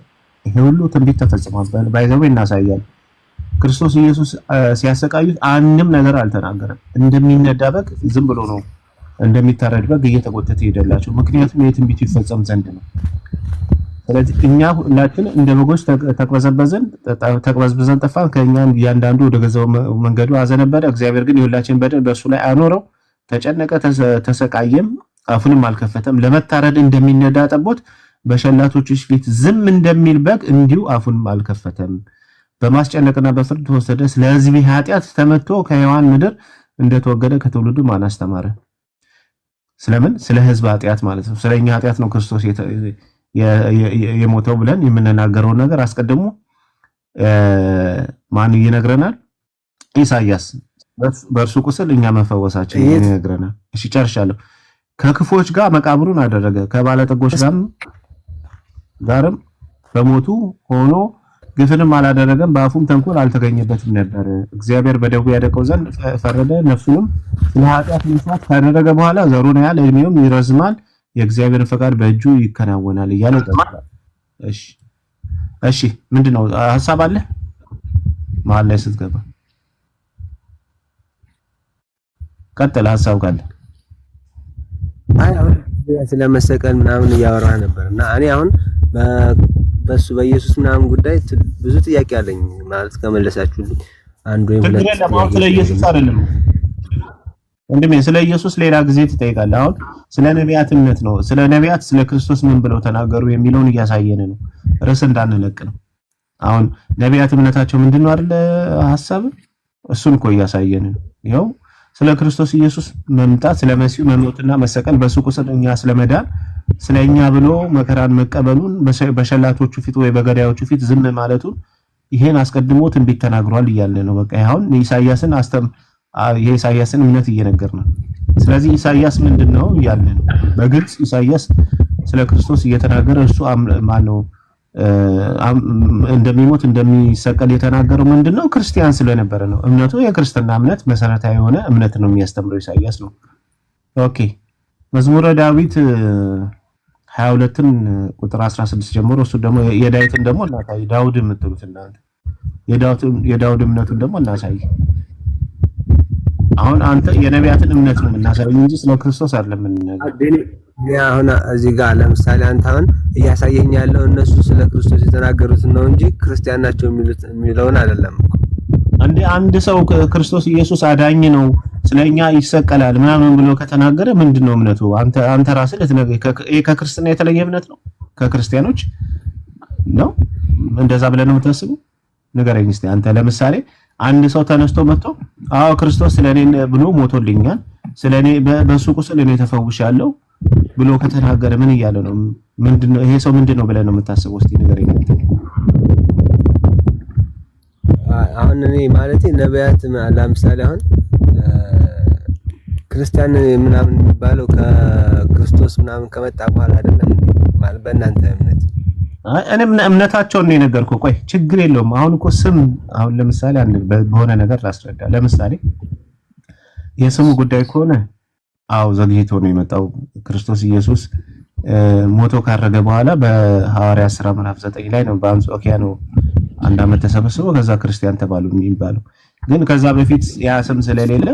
ይሄ ሁሉ ትንቢት ተፈጽሟል። ባይዘው እናሳያለን። ክርስቶስ ኢየሱስ ሲያሰቃዩት አንድም ነገር አልተናገረም። እንደሚነዳ በግ ዝም ብሎ ነው እንደሚታረድ በግ እየተጎተተ ይሄዳላቸው። ምክንያቱም የትንቢቱ ይፈጸም ዘንድ ነው። ስለዚህ እኛ ሁላችን እንደ በጎች ተቅበዝብዘን ጠፋን፣ ከእኛ እያንዳንዱ ወደ ገዛው መንገዱ አዘነበለ። እግዚአብሔር ግን የሁላችን በደል በእርሱ ላይ አኖረው። ተጨነቀ፣ ተሰቃየም፣ አፉንም አልከፈተም። ለመታረድ እንደሚነዳ ጠቦት በሸላቶቹ ፊት ዝም እንደሚል በግ እንዲሁ አፉንም አልከፈተም። በማስጨነቅና በፍርድ ተወሰደ። ስለ ሕዝቤ ኃጢአት ተመትቶ ከሕያዋን ምድር እንደተወገደ ከትውልዱ ማን አስተማረ? ስለምን? ስለ ሕዝብ ኃጢአት ማለት ነው። ስለኛ ኃጢአት ነው ክርስቶስ የሞተው ብለን የምንናገረውን ነገር አስቀድሞ ማን ይነግረናል? ኢሳይያስ በእርሱ ቁስል እኛ መፈወሳችን ይነግረናል። እሺ ጨርሻለሁ። ከክፎች ጋር መቃብሩን አደረገ፣ ከባለጠጎች ጋርም በሞቱ ሆኖ ግፍንም አላደረገም፣ በአፉም ተንኮል አልተገኘበትም ነበር። እግዚአብሔር በደዌ ያደቀው ዘንድ ፈረደ። ነፍሱንም ስለ ኃጢአት መስዋዕት ካደረገ በኋላ ዘሩን ያህል ዕድሜውም ይረዝማል፣ የእግዚአብሔርን ፈቃድ በእጁ ይከናወናል እያለ ይጠቅሳል። እሺ ምንድነው ሐሳብ አለ መሀል ላይ ስትገባ? ቀጥል ሐሳብ ካለ። አይ አሁን ስለመሰቀል ምናምን እያወራ ነበርና እኔ አሁን በሱ በኢየሱስ ምናምን ጉዳይ ብዙ ጥያቄ አለኝ። ማለት ከመለሳችሁልኝ አንዱ ወይ ሁለት ስለ ኢየሱስ አይደለም ወንድሜ፣ ስለ ኢየሱስ ሌላ ጊዜ ትጠይቃለህ። አሁን ስለ ነቢያት እምነት ነው። ስለ ነቢያት ስለ ክርስቶስ ምን ብለው ተናገሩ የሚለውን እያሳየን ነው፣ ርዕስ እንዳንለቅ ነው። አሁን ነቢያት እምነታቸው ምንድነው አይደል? ሐሳብ እሱን እኮ እያሳየን ነው። ይኸው ስለ ክርስቶስ ኢየሱስ መምጣት፣ ስለ መሲሁ መሞትና መሰቀል፣ በሱ ቁስል እኛ ስለመዳን፣ ስለኛ ብሎ መከራን መቀበሉን፣ በሸላቶቹ ፊት ወይ በገዳዮቹ ፊት ዝም ማለቱን ይሄን አስቀድሞ ትንቢት ተናግሯል እያለ ነው። በቃ አሁን የኢሳይያስን እምነት እየነገር ነው። ስለዚህ ኢሳይያስ ምንድነው እያለ ነው? በግልጽ ኢሳይያስ ስለ ክርስቶስ እየተናገረ እርሱ ማነው እንደሚሞት እንደሚሰቀል የተናገረው ምንድነው? ክርስቲያን ስለነበረ ነው። እምነቱ የክርስትና እምነት መሰረታዊ የሆነ እምነት ነው የሚያስተምረው ኢሳይያስ ነው። ኦኬ መዝሙረ ዳዊት 22ን ቁጥር 16 ጀምሮ እሱ ደግሞ የዳዊትን ደግሞ እናሳይ። ዳውድ የምትሉት እናንተ የዳውድ እምነቱን ደግሞ እናሳይ። አሁን አንተ የነቢያትን እምነት ነው የምናሳየው እንጂ ስለ ክርስቶስ አይደለም የምንነግርህ። አሁን እዚህ ጋር ለምሳሌ አንተ አሁን እያሳየኝ ያለው እነሱ ስለ ክርስቶስ የተናገሩት ነው እንጂ ክርስቲያን ናቸው የሚለውን አይደለም እኮ። አንድ ሰው ክርስቶስ ኢየሱስ አዳኝ ነው ስለኛ ይሰቀላል ምናምን ብሎ ከተናገረ ምንድነው እምነቱ? አንተ ራስህ ልትነግረኝ ከክርስትና የተለየ እምነት ነው? ከክርስቲያኖች ነው እንደዛ ብለህ ነው የምታስበው? ንገረኝ እስቲ አንተ። ለምሳሌ አንድ ሰው ተነስቶ መጥቶ አዎ ክርስቶስ ስለኔ ብሎ ሞቶልኛል፣ ስለኔ በሱ ቁስል እኔ ተፈውሻለሁ ብሎ ከተናገረ ምን እያለ ነው? ምንድነው ይሄ ሰው ምንድነው ብለህ ነው የምታስበው? እስቲ ንገረኝ። አሁን እኔ ማለት ነቢያት ለምሳሌ አሁን ክርስቲያን ምናምን የሚባለው ከክርስቶስ ምናምን ከመጣ በኋላ አይደለም ማለት በእናንተ እምነት? እኔም እምነታቸውን ነው የነገርኩህ። ቆይ ችግር የለውም። አሁን እኮ ስም አሁን ለምሳሌ አንድ በሆነ ነገር ላስረዳ። ለምሳሌ የስሙ ጉዳይ ከሆነ አው ዘግይቶ ነው የመጣው። ክርስቶስ ኢየሱስ ሞቶ ካረገ በኋላ በሐዋርያት ሥራ ምዕራፍ 9 ላይ ነው በአንጾኪያ ነው አንድ ዓመት ተሰብስበው ከዛ ክርስቲያን ተባሉ የሚባለው። ግን ከዛ በፊት ያ ስም ስለሌለ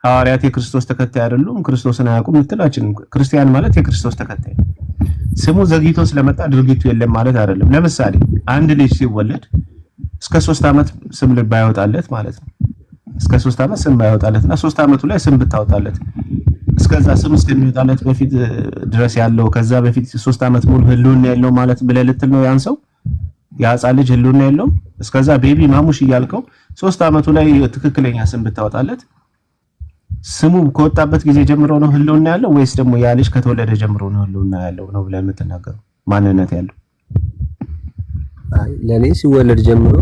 ሐዋርያት የክርስቶስ ተከታይ አይደሉም፣ ክርስቶስን አያውቁም ልትላችን። ክርስቲያን ማለት የክርስቶስ ተከታይ ነው። ስሙ ዘግይቶ ስለመጣ ድርጊቱ የለም ማለት አይደለም። ለምሳሌ አንድ ልጅ ሲወለድ እስከ 3 ዓመት ስም ባይወጣለት ማለት ነው። እስከ 3 ዓመት ስም ባይወጣለትና 3 ዓመቱ ላይ ስም ብታወጣለት እስከዛ ስም እስከሚወጣለት በፊት ድረስ ያለው ከዛ በፊት 3 ዓመት ሙሉ ህልውና ያለው ማለት ብለህ ልትል ነው ያን ሰው ያጻ ልጅ ህልውና ያለው እስከዛ ቤቢ ማሙሽ እያልከው 3 ዓመቱ ላይ ትክክለኛ ስም ብታወጣለት ስሙ ከወጣበት ጊዜ ጀምሮ ነው ህልውና ያለው ወይስ ደግሞ ያ ልጅ ከተወለደ ጀምሮ ነው ህልውና ያለው ነው ብለህ የምትናገረው? ማንነት ያለው ለኔ ሲወለድ ጀምሮ